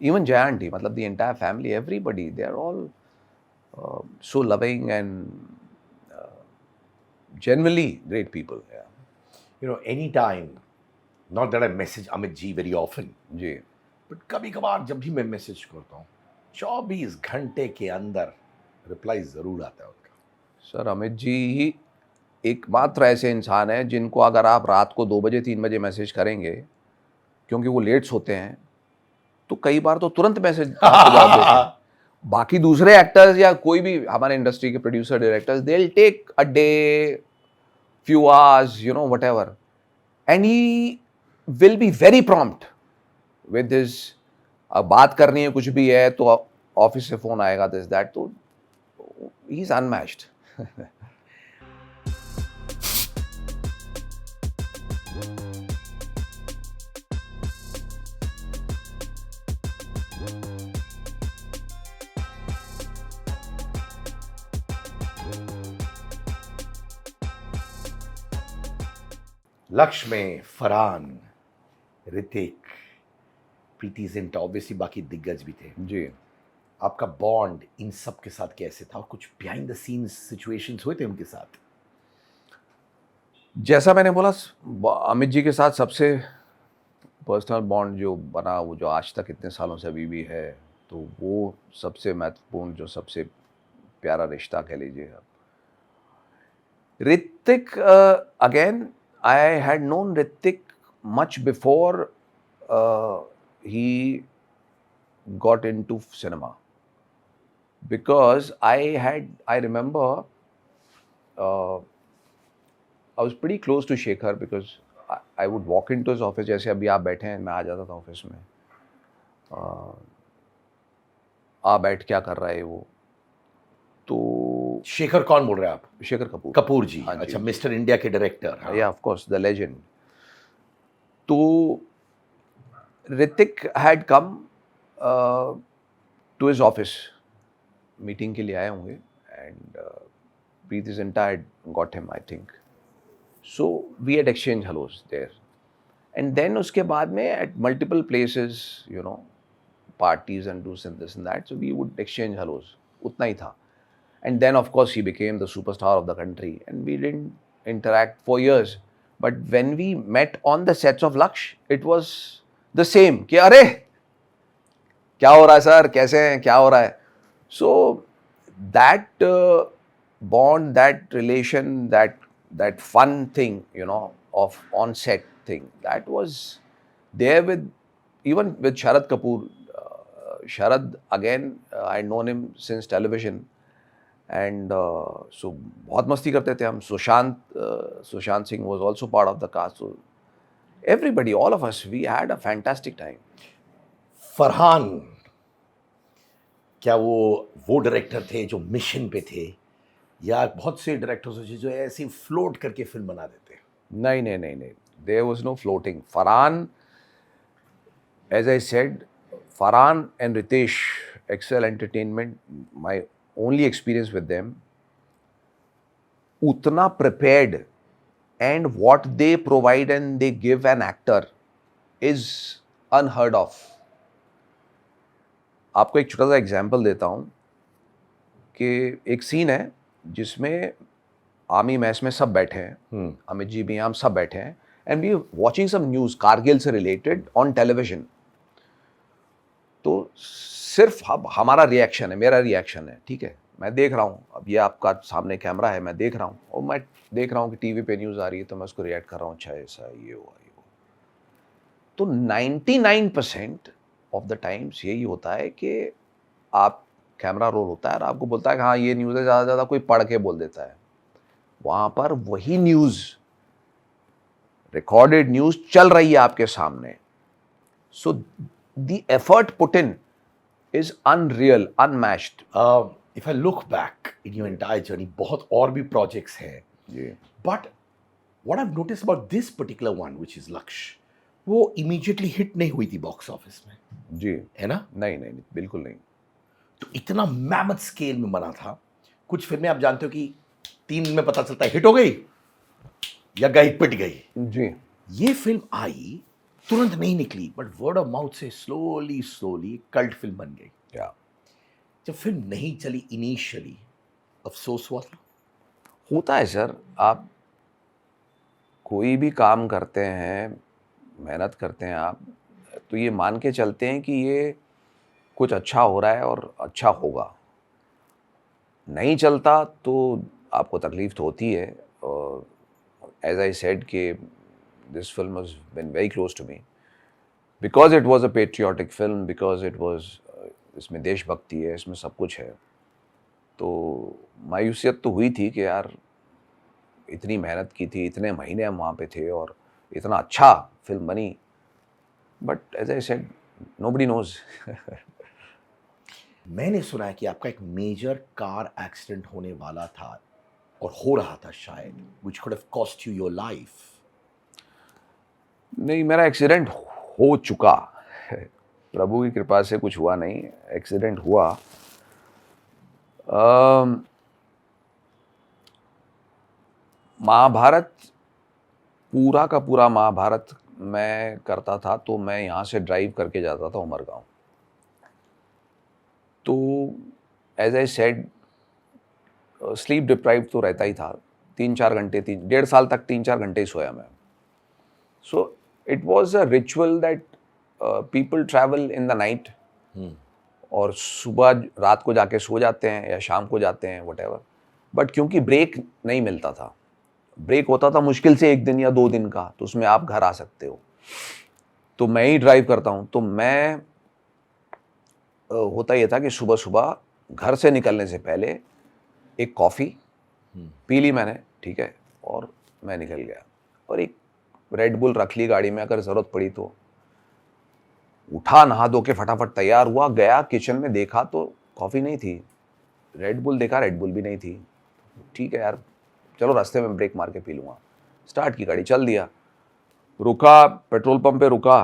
even Jaya aunty, मतलब the entire family, everybody, they are all so loving and genuinely great people. Yeah. You know, anytime, not that I message Amit ji very often, जी but कभी कभार जब भी मैं message करता हूँ 24 घंटे के अंदर रिप्लाई जरूर आता है उनका। सर, अमित जी ही एकमात्र ऐसे इंसान हैं जिनको अगर आप रात को 2 बजे 3 बजे मैसेज करेंगे, क्योंकि वो लेट्स होते हैं, तो कई बार तो तुरंत मैसेज आपको जवाब देते हैं। बाकी दूसरे एक्टर्स या कोई भी हमारे इंडस्ट्री के producer directors, they will take a day, few hours, you know, whatever, and he will be very prompt with his बात करनी है कुछ भी है तो ऑफिस से फोन आएगा, दिस दैट, तो ही इज अनमैच्ड. लक्ष्य में फरहान, ऋतिक, प्रीति जिंटा, ऑब्वियसली बाकी दिग्गज भी थे। जी, आपका बॉन्ड इन सब के साथ कैसे था? कुछ बिहाइंड द सीन्स सिचुएशंस हुए थे उनके साथ? जैसा मैंने बोला, अमित जी के साथ सबसे पर्सनल बॉन्ड जो बना, वो जो आज तक इतने सालों से अभी भी है, तो वो सबसे महत्वपूर्ण, जो सबसे प्यारा रिश्ता कह लीजिए आप. Hrithik, again, I had known Hrithik much before he got into cinema, because I remember I was pretty close to Shekhar, because I would walk into his office, जैसे अभी आप बैठे हैं, मैं आ जाता था ऑफिस में, आ बैठ क्या कर रहा है वो, तो शेखर कौन बोल रहे हैं आप? शेखर कपूर. कपूर जी, हाँ जी. अच्छा, मिस्टर इंडिया के डायरेक्टर। हाँ। Yeah, of course, the legend. तो Hrithik had come to his office, meeting के लिए आए होंगे, and Preeti Zinta had got him, I think. So we had exchanged hellos there, and then उसके बाद में at multiple places, you know, parties and do this and that, so we would exchange hellos, उतना ही था. And then, of course, he became the superstar of the country, and we didn't interact for years. But when we met on the sets of Laksh, it was the same. कि अरे क्या हो रहा है sir, कैसे हैं, क्या हो रहा है? So that bond, that relation, that fun thing, you know, of on-set thing, that was there with, even with Sharad Kapoor. Sharad, again, I'd known him since television. And so बहुत मस्ती करते थे हम. Sushant Singh was also part of the cast. So everybody, all of us, we had a fantastic time. Farhan, क्या वो director थे जो mission पे थे, या बहुत से डायरेक्टर्स होते जो ऐसे फ्लोट करके फिल्म बना देते? नहीं नहीं नहीं नहीं, there was no floating. Farhan, as I said, Farhan and Ritesh, Excel Entertainment, my only experience with them, utna prepared, and what they provide and they give an actor is unheard of. आपको एक छोटा सा एग्जाम्पल देता हूँ कि एक सीन है जिसमें आर्मी मैस में सब बैठे हैं, अमित जी भी हैं, हम सब बैठे हैं, and we watching some news Kargil से रिलेटेड ऑन टेलीविजन. तो सिर्फ हमारा रिएक्शन है, मेरा रिएक्शन है, ठीक है, मैं देख रहा हूँ, अब ये आपका सामने कैमरा है, मैं देख रहा हूँ, और मैं देख रहा हूँ कि टीवी पे न्यूज़ आ रही है, तो मैं उसको रिएक्ट कर रहा हूँ, अच्छा ऐसा ये हुआ. तो 99% ऑफ द टाइम्स यही होता है कि आप, कैमरा रोल होता है और आपको बोलता है कि हाँ ये न्यूज़ है, ज़्यादा से ज़्यादा कोई पढ़ के बोल देता है. वहाँ पर वही न्यूज़, रिकॉर्डेड न्यूज़ चल रही है आपके सामने. सो the effort put in is unreal, unmatched. If I look back in your entire journey, बहुत और भी projects हैं. जी. But what I've noticed about this particular one, which is लक्ष्य, वो immediately hit नहीं हुई थी box office में, जी. है ना? नहीं, बिल्कुल नहीं. तो इतना मैमथ स्केल में बना था. कुछ फिल्में आप जानते हो कि 3 दिन में पता चलता है हिट हो गई या गई पिट गई. जी. ये फिल्म आई, तुरंत नहीं निकली, बट वर्ड ऑफ माउथ से स्लोली कल्ट फिल्म बन गई. या जब फिल्म नहीं चली इनिशियली, अफसोस हुआ था? होता है सर. आप कोई भी काम करते हैं, मेहनत करते हैं आप, तो ये मान के चलते हैं कि ये कुछ अच्छा हो रहा है और अच्छा होगा. नहीं चलता तो आपको तकलीफ तो होती है. और एज आई सेड कि this film has been very close to me because it was a patriotic film, because it was, इसमें देशभक्ति है, इसमें सब कुछ है. तो मायूसियत तो हुई थी कि यार इतनी मेहनत की थी, इतने महीने हम वहाँ पे थे और इतना अच्छा फिल्म बनी. But as I said, nobody knows. मैंने सुना है कि आपका एक मेजर कार एक्सीडेंट होने वाला था और हो रहा था शायद, which could have cost you your life. नहीं, मेरा एक्सीडेंट हो चुका है. प्रभु की कृपा से कुछ हुआ नहीं, एक्सीडेंट हुआ. महाभारत, पूरा का पूरा महाभारत मैं करता था तो मैं यहाँ से ड्राइव करके जाता था उमरगांव. तो as I said, sleep deprive तो रहता ही था. 3-4 घंटे, 1.5 साल तक 3-4 घंटे ही सोया मैं. So it was a ritual that people travel in the night और सुबह रात को जाके सो जाते हैं या शाम को जाते हैं, व्हाटएवर. बट क्योंकि ब्रेक नहीं मिलता था, ब्रेक होता था मुश्किल से 1 दिन या 2 दिन का, तो उसमें आप घर आ सकते हो. तो मैं ही ड्राइव करता हूँ. तो मैं होता ये था कि सुबह सुबह घर से निकलने से पहले एक कॉफ़ी पी ली मैंने, ठीक है, और मैं निकल गया. और एक रेड बुल रख ली गाड़ी में, अगर ज़रूरत पड़ी तो. उठा, नहा धो के फटाफट तैयार हुआ, गया किचन में, देखा तो कॉफ़ी नहीं थी. रेड बुल देखा, रेड बुल भी नहीं थी. ठीक है यार, चलो रास्ते में ब्रेक मार के पी लूँगा. स्टार्ट की गाड़ी, चल दिया. रुका, पेट्रोल पंप पे रुका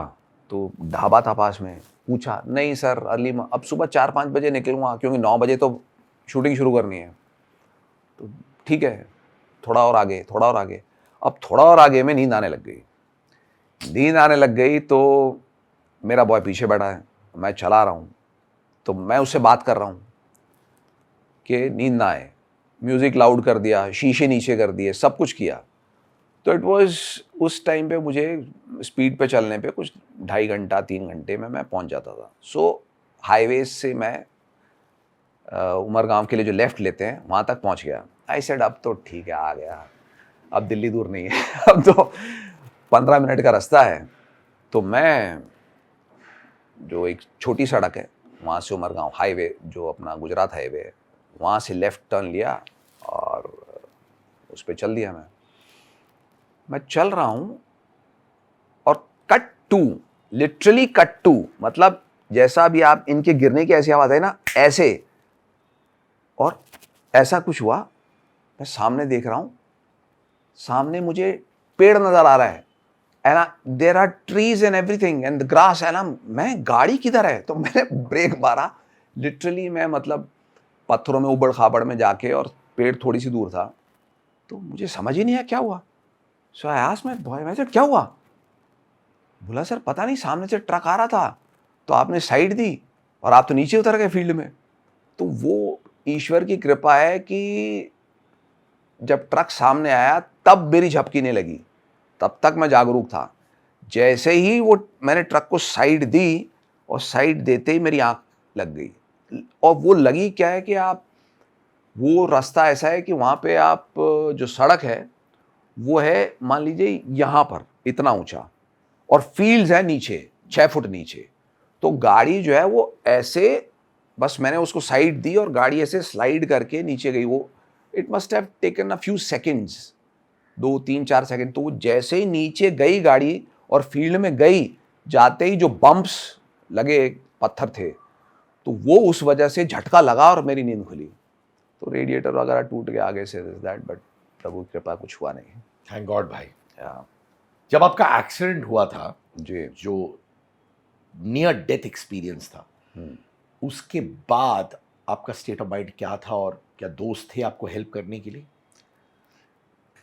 तो ढाबा था पास में. पूछा, नहीं सर अर्ली, अब सुबह 4-5 बजे निकलूँगा क्योंकि 9 बजे तो शूटिंग शुरू करनी है. तो ठीक है, थोड़ा और आगे, थोड़ा और आगे. अब थोड़ा और आगे में नींद आने लग गई. नींद आने लग गई तो मेरा बॉय पीछे बैठा है, मैं चला रहा हूँ, तो मैं उससे बात कर रहा हूँ कि नींद ना आए. म्यूज़िक लाउड कर दिया, शीशे नीचे कर दिए, सब कुछ किया. तो इट वाज, उस टाइम पे मुझे स्पीड पे चलने पे कुछ 2.5 घंटा 3 घंटे में मैं पहुंच जाता था. सो हाईवे से मैं उमरगांव के लिए जो लेफ़्ट लेते हैं वहाँ तक पहुँच गया. आई सेड अब तो ठीक है, आ गया, अब दिल्ली दूर नहीं है. अब तो 15 मिनट का रास्ता है. तो मैं, जो एक छोटी सड़क है वहाँ से उमरगांव हाईवे, जो अपना गुजरात हाईवे है, वहाँ से लेफ़्ट टर्न लिया और उस पर चल दिया. मैं चल रहा हूँ और cut to, literally cut to, मतलब जैसा भी आप इनके गिरने की ऐसी आवाज़ है ना, ऐसे, और ऐसा कुछ हुआ. मैं सामने देख रहा हूँ, सामने मुझे पेड़ नज़र आ रहा है, and there are trees and everything and the grass, है ना. मैं, गाड़ी किधर है? तो मैंने ब्रेक मारा. लिटरली मैं, मतलब पत्थरों में उबड़ खाबड़ में जाके, और पेड़ थोड़ी सी दूर था. तो मुझे समझ ही नहीं आया क्या हुआ. सो आई आस्क्ड माय बॉय, मैं, क्या हुआ? बोला सर पता नहीं, सामने से ट्रक आ रहा था तो आपने साइड दी और आप तो नीचे उतर गए फील्ड में. तो वो ईश्वर की कृपा है कि जब ट्रक सामने आया तब मेरी झपकीने लगी, तब तक मैं जागरूक था. जैसे ही वो मैंने ट्रक को साइड दी और साइड देते ही मेरी आंख लग गई. और वो लगी क्या है कि आप, वो रास्ता ऐसा है कि वहाँ पे आप, जो सड़क है वो है मान लीजिए यहाँ पर इतना ऊंचा, और फील्ड्स है नीचे 6 फुट नीचे. तो गाड़ी जो है वो ऐसे, बस मैंने उसको साइड दी और गाड़ी ऐसे स्लाइड करके नीचे गई. वो, it must have taken a few seconds, 2-3-4 second. तो वो जैसे ही नीचे गई गाड़ी और फील्ड में गई, जाते ही जो बम्प्स लगे पत्थर थे, तो वो उस वजह से झटका लगा और मेरी नींद खुली। तो रेडिएटर वगैरह टूट गया आगे से, दैट, बट प्रभु की कृपा कुछ हुआ नहीं। थैंक गॉड भाई। या जब आपका एक्सीडेंट हुआ था, जी। जो नियर डेथ एक्सपीरियंस था, उसके बाद आपका स्टेट ऑफ माइंड क्या था, और क्या दोस्त थे आपको हेल्प करने के लिए?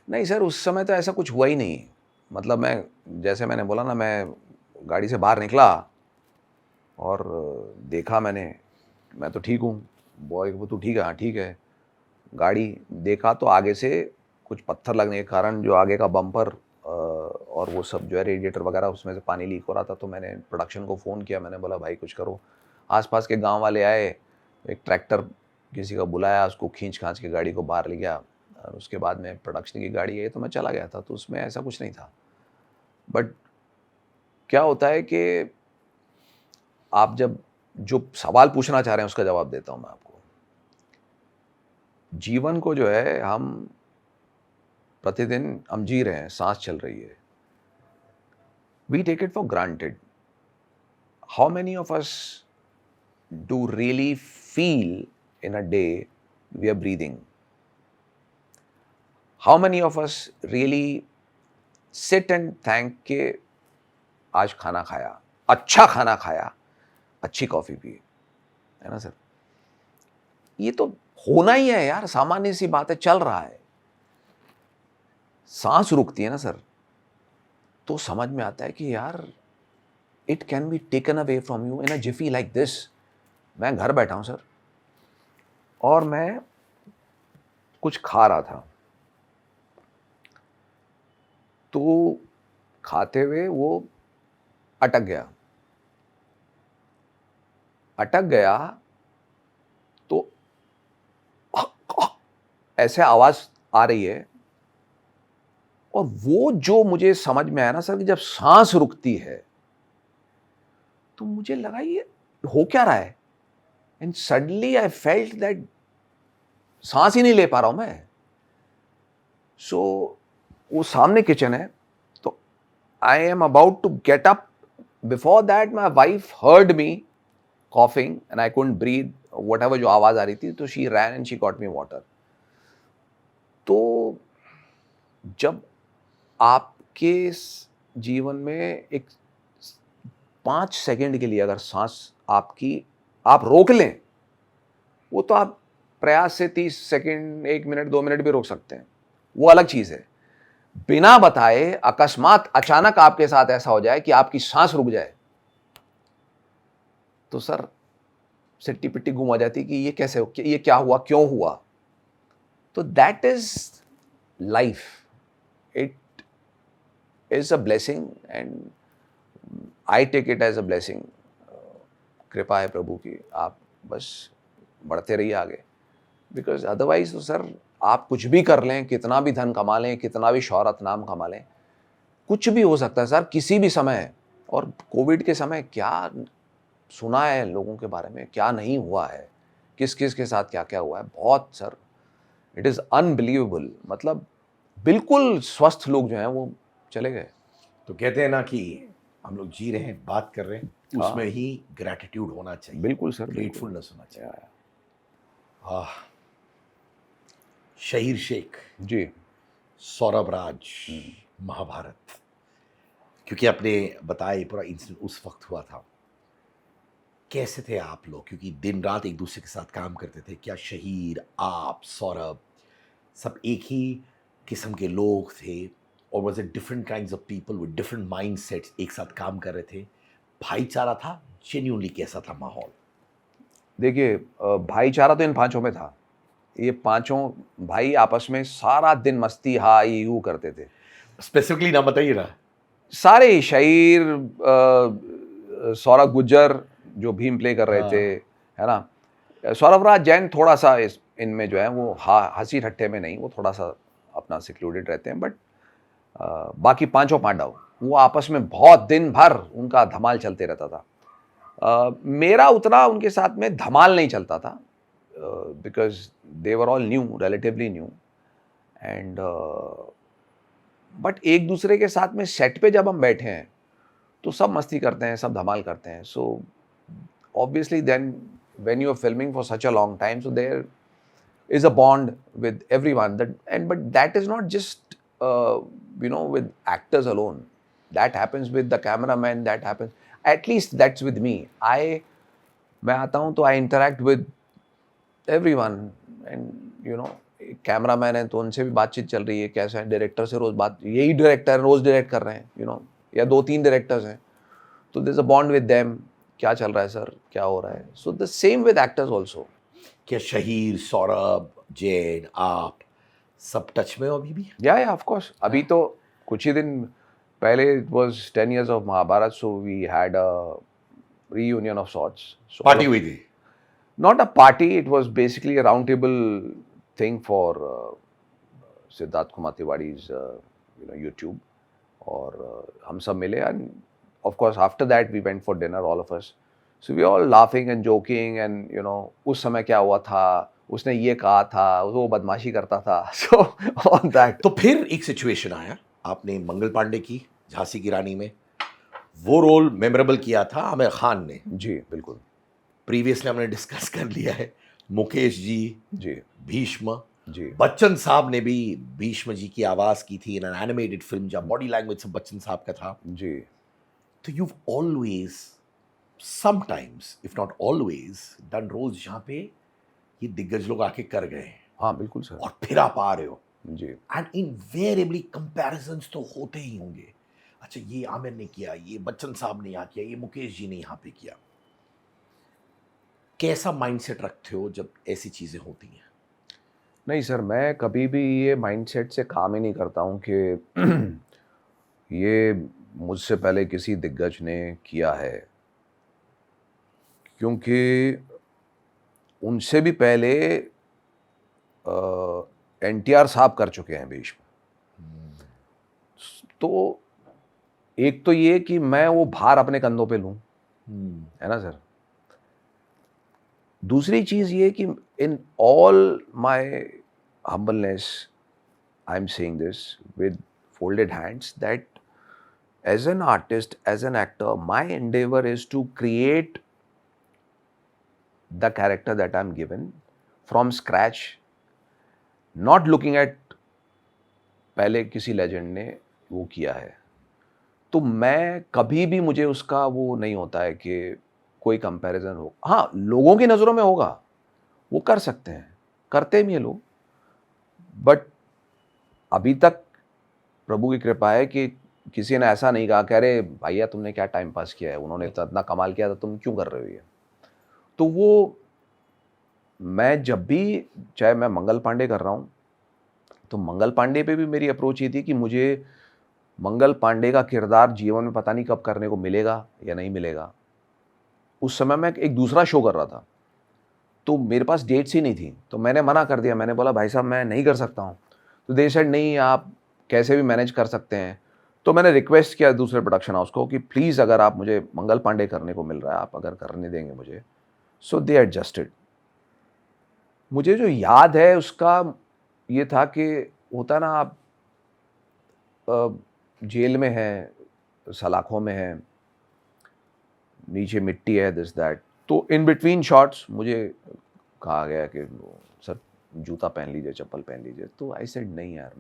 नहीं सर, उस समय तो ऐसा कुछ हुआ ही नहीं। मतलब मैं, जैसे मैंने बोला ना, मैं गाड़ी से बाहर निकला और देखा मैंने, मैं तो ठीक हूँ। बॉय वो, तू ठीक है? हाँ ठीक है। गाड़ी देखा तो आगे से कुछ पत्थर लगने के कारण जो आगे का बम्पर और वो सब जो है रेडिएटर वगैरह, उसमें से पानी लीक हो रहा था। तो मैंने प्रोडक्शन को फ़ोन किया, मैंने बोला भाई कुछ करो। आसपास के गांव वाले आए, एक ट्रैक्टर किसी का बुलाया, उसको खींच खांच के गाड़ी को बाहर ले गया। और उसके बाद में प्रोडक्शन की गाड़ी आई तो मैं चला गया था, तो उसमें ऐसा कुछ नहीं था। बट क्या होता है कि आप जब जो सवाल पूछना चाह रहे हैं उसका जवाब देता हूँ मैं आपको। जीवन को जो है हम प्रतिदिन हम जी रहे हैं, सांस चल रही है, we take it for granted. How many of us do really feel in a day we are breathing? How many of us really sit and thank के आज खाना खाया, अच्छा खाना खाया, अच्छी कॉफी पी, है ना सर? ये तो होना ही है यार, सामान्य सी बात है, चल रहा है। सांस रुकती है ना सर, तो समझ में आता है कि यार it can be taken away from you in a Zifi like this. मैं घर बैठा हूं सर, और मैं कुछ खा रहा था, तो खाते हुए वो अटक गया। अटक गया तो ऐसे आवाज आ रही है, और वो जो मुझे समझ में आया ना सर, कि जब सांस रुकती है तो मुझे लगा ये हो क्या रहा है। And suddenly I felt that सांस ही नहीं ले पा रहा हूं मैं। सो वो सामने किचन है, तो I am about to get up, before that my wife heard me coughing and I couldn't breathe, whatever जो आवाज आ रही थी, तो she ran and she got me water। तो जब आपके जीवन में एक 5 सेकंड के लिए अगर सांस आपकी आप रोक लें, वो तो आप प्रयास से 30 सेकंड, 1 मिनट, 2 मिनट भी रोक सकते हैं, वो अलग चीज है। बिना बताए अकस्मात अचानक आपके साथ ऐसा हो जाए कि आपकी सांस रुक जाए, तो सर सिट्टी पिट्टी गुम आ जाती कि ये कैसे, ये क्या हुआ, क्यों हुआ। तो that is life, it is a blessing and I take it as a blessing. कृपा है प्रभु की, आप बस बढ़ते रहिए आगे, बिकॉज अदरवाइज तो सर आप कुछ भी कर लें, कितना भी धन कमा लें, कितना भी शोहरत नाम कमा लें, कुछ भी हो सकता है सर किसी भी समय। और कोविड के समय क्या सुना है लोगों के बारे में, क्या नहीं हुआ है, किस किस के साथ क्या क्या हुआ है, बहुत सर, इट इज़ अनबिलीवेबल। मतलब बिल्कुल स्वस्थ लोग जो हैं वो चले गए। तो कहते हैं ना कि हम लोग जी रहे हैं, बात कर रहे हैं, उसमें ही ग्रैटिट्यूड होना चाहिए, बिल्कुल सर, बिल्कुल। ग्रेटफुलनेस होना चाहिए। शहीर शेख, जी। सौरभ राज, महाभारत, क्योंकि आपने बताया ये पूरा इंसिडेंट उस वक्त हुआ था, कैसे थे आप लोग? क्योंकि दिन रात एक दूसरे के साथ काम करते थे। क्या शहीर, आप, सौरभ, सब एक ही किस्म के लोग थे, और was it different kinds of people with different mindsets एक साथ काम कर रहे थे? भाईचारा था? जेन्युइनली कैसा था माहौल? देखिए भाईचारा तो इन पांचों में था। ये पांचों भाई आपस में सारा दिन मस्ती हा यू करते थे। स्पेसिफिकली नाम बताइए ना। सारे ही, शहीर, सौरभ गुज्जर जो भीम प्ले कर रहे थे, है ना, सौरभ राज जैन थोड़ा सा इनमें जो है वो हंसी ठट्ठे में नहीं, वो थोड़ा सा अपना सिक्लूडेड रहते हैं। बट बाकी पांचों पांडव वो आपस में बहुत दिन भर उनका धमाल चलते रहता था। मेरा उतना उनके साथ में धमाल नहीं चलता था, because they were all new, relatively new, and but एक दूसरे के साथ में सेट पे जब हम बैठे हैं तो सब मस्ती करते हैं, सब धमाल करते हैं। सो obviously then when you're filming for such a long time, so there is a bond with everyone. But that is not just with actors alone. That happens with the cameraman. That happens, at least that's with me. मैं आता हूँ तो I interact with everyone, and cameraman है तो उनसे भी बातचीत चल रही है, कैसा है डायरेक्टर से रोज बात, यही डायरेक्टर रोज डायरेक्ट कर रहे हैं, या 2-3 डायरेक्टर्स हैं, तो there is a bond with them, क्या चल रहा है सर, क्या हो रहा है. So the same with actors also. क्या शहीर, सौरभ, जैन, आप सब टच में हो अभी भी? या ऑफ कोर्स. अभी तो कुछ ही दिन पहले it was 10 years of Mahabharat, so we had a reunion of sorts. So party हुई थी? not a party, it was basically a round table thing for Siddharth Kumar Tiwari's YouTube. और हम सब मिले, and of course after that we went for dinner, all of us. So we all laughing and joking, and उस समय क्या हुआ था, उसने ये कहा था, वो बदमाशी करता था. So on that. तो फिर एक सिचुएशन आया, आपने मंगल पांडे की झांसी की रानी में, वो रोल मेमोरेबल किया था आमिर खान ने. जी बिल्कुल. प्रीवियसली हमने डिस्कस कर लिया है, मुकेश जी भीष्म जी. बच्चन साहब ने भी भीष्म जी की आवाज की थी इन एन एनिमेटेड फिल्म, जब बॉडी लैंग्वेज से बच्चन साहब का था जी. तो you always, sometimes if not always, done roles जहां पे ये दिग्गज लोग आके कर गए हैं. हाँ बिल्कुल सर. और फिर आप आ रहे हो जी. एंड इनवेरिएबली कंपैरिजंस तो होते ही होंगे. अच्छा, ये आमिर ने किया, ये बच्चन साहब ने यहाँ किया, ये मुकेश जी ने यहाँ पे किया. कैसा माइंडसेट रखते हो जब ऐसी चीजें होती हैं? नहीं सर, मैं कभी भी ये माइंडसेट से काम ही नहीं करता हूँ कि ये मुझसे पहले किसी दिग्गज ने किया है, क्योंकि उनसे भी पहले NTR साहब कर चुके हैं भीष्म. तो एक तो ये कि मैं वो भार अपने कंधों पे लूं, है ना सर. दूसरी चीज ये कि in all my humbleness I am saying this with folded hands that as an artist, as an actor, my endeavor is to create the character that I'm given from scratch, not looking at पहले किसी legend ने वो किया है. तो मैं कभी भी, मुझे उसका वो नहीं होता है कि कोई कंपैरिजन हो. हाँ, लोगों की नज़रों में होगा, वो कर सकते हैं, करते भी हैं लोग, बट अभी तक प्रभु की कृपा है कि किसी ने ऐसा नहीं कहा कि अरे भैया तुमने क्या टाइम पास किया है, उन्होंने तो इतना कमाल किया था, तुम क्यों कर रहे हो ये. तो वो मैं जब भी, चाहे मैं मंगल पांडे कर रहा हूँ, तो मंगल पांडे पे भी मेरी अप्रोच ये थी कि मुझे मंगल पांडे का किरदार जीवन में पता नहीं कब करने को मिलेगा या नहीं मिलेगा. उस समय मैं एक दूसरा शो कर रहा था, तो मेरे पास डेट्स ही नहीं थी, तो मैंने मना कर दिया. मैंने बोला भाई साहब मैं नहीं कर सकता हूँ. तो दे सेड नहीं, आप कैसे भी मैनेज कर सकते हैं. तो मैंने रिक्वेस्ट किया दूसरे प्रोडक्शन हाउस को कि प्लीज़ अगर आप, मुझे मंगल पांडे करने को मिल रहा है, आप अगर करने देंगे मुझे. सो दे एडजस्टेड. मुझे जो याद है उसका ये था कि होता ना, आप जेल में हैं, सलाखों में हैं, नीचे मिट्टी है, दिस दैट. तो इन बिटवीन शॉट्स मुझे कहा गया कि सर जूता पहन लीजिए, चप्पल पहन लीजिए. तो आई सेड नहीं यार,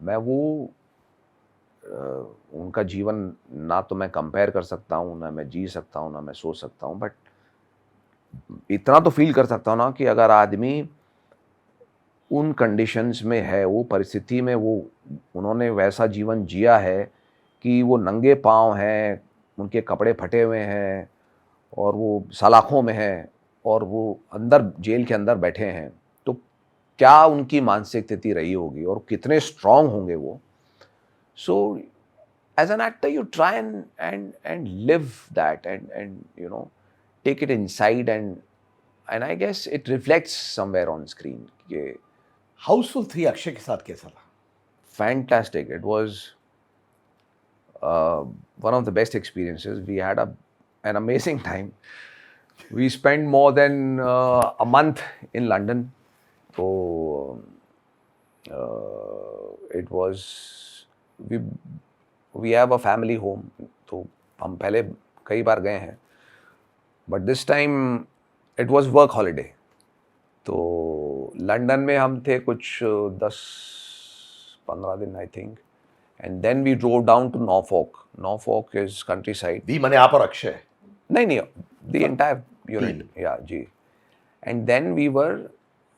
मैं वो उनका जीवन ना तो मैं कंपेयर कर सकता हूँ, ना मैं जी सकता हूँ, ना मैं सोच सकता हूँ, बट इतना तो फील कर सकता हूँ ना कि अगर आदमी उन कंडीशंस में है, वो परिस्थिति में, वो उन्होंने वैसा जीवन जिया है कि वो नंगे पाँव हैं, उनके कपड़े फटे हुए हैं और वो सलाखों में हैं और वो अंदर, जेल के अंदर बैठे हैं, तो क्या उनकी मानसिक स्थिति रही होगी और कितने स्ट्रांग होंगे वो. So as an actor you try and live that and take it inside, and I guess it reflects somewhere on screen. Housefull 3 Akshay के साथ कैसा था? Fantastic. It was one of the best experiences. We had an amazing time. We spent more than a month in London. So it was, we have a family home. तो हम पहले कई बार गए हैं. But this time it was work holiday. तो London में हम थे कुछ 10-15 दिन I think, and then we drove down to Norfolk. Norfolk is countryside. We माने आप और अक्षय? नहीं, द एंटायर यूनिट, या जी। And then we were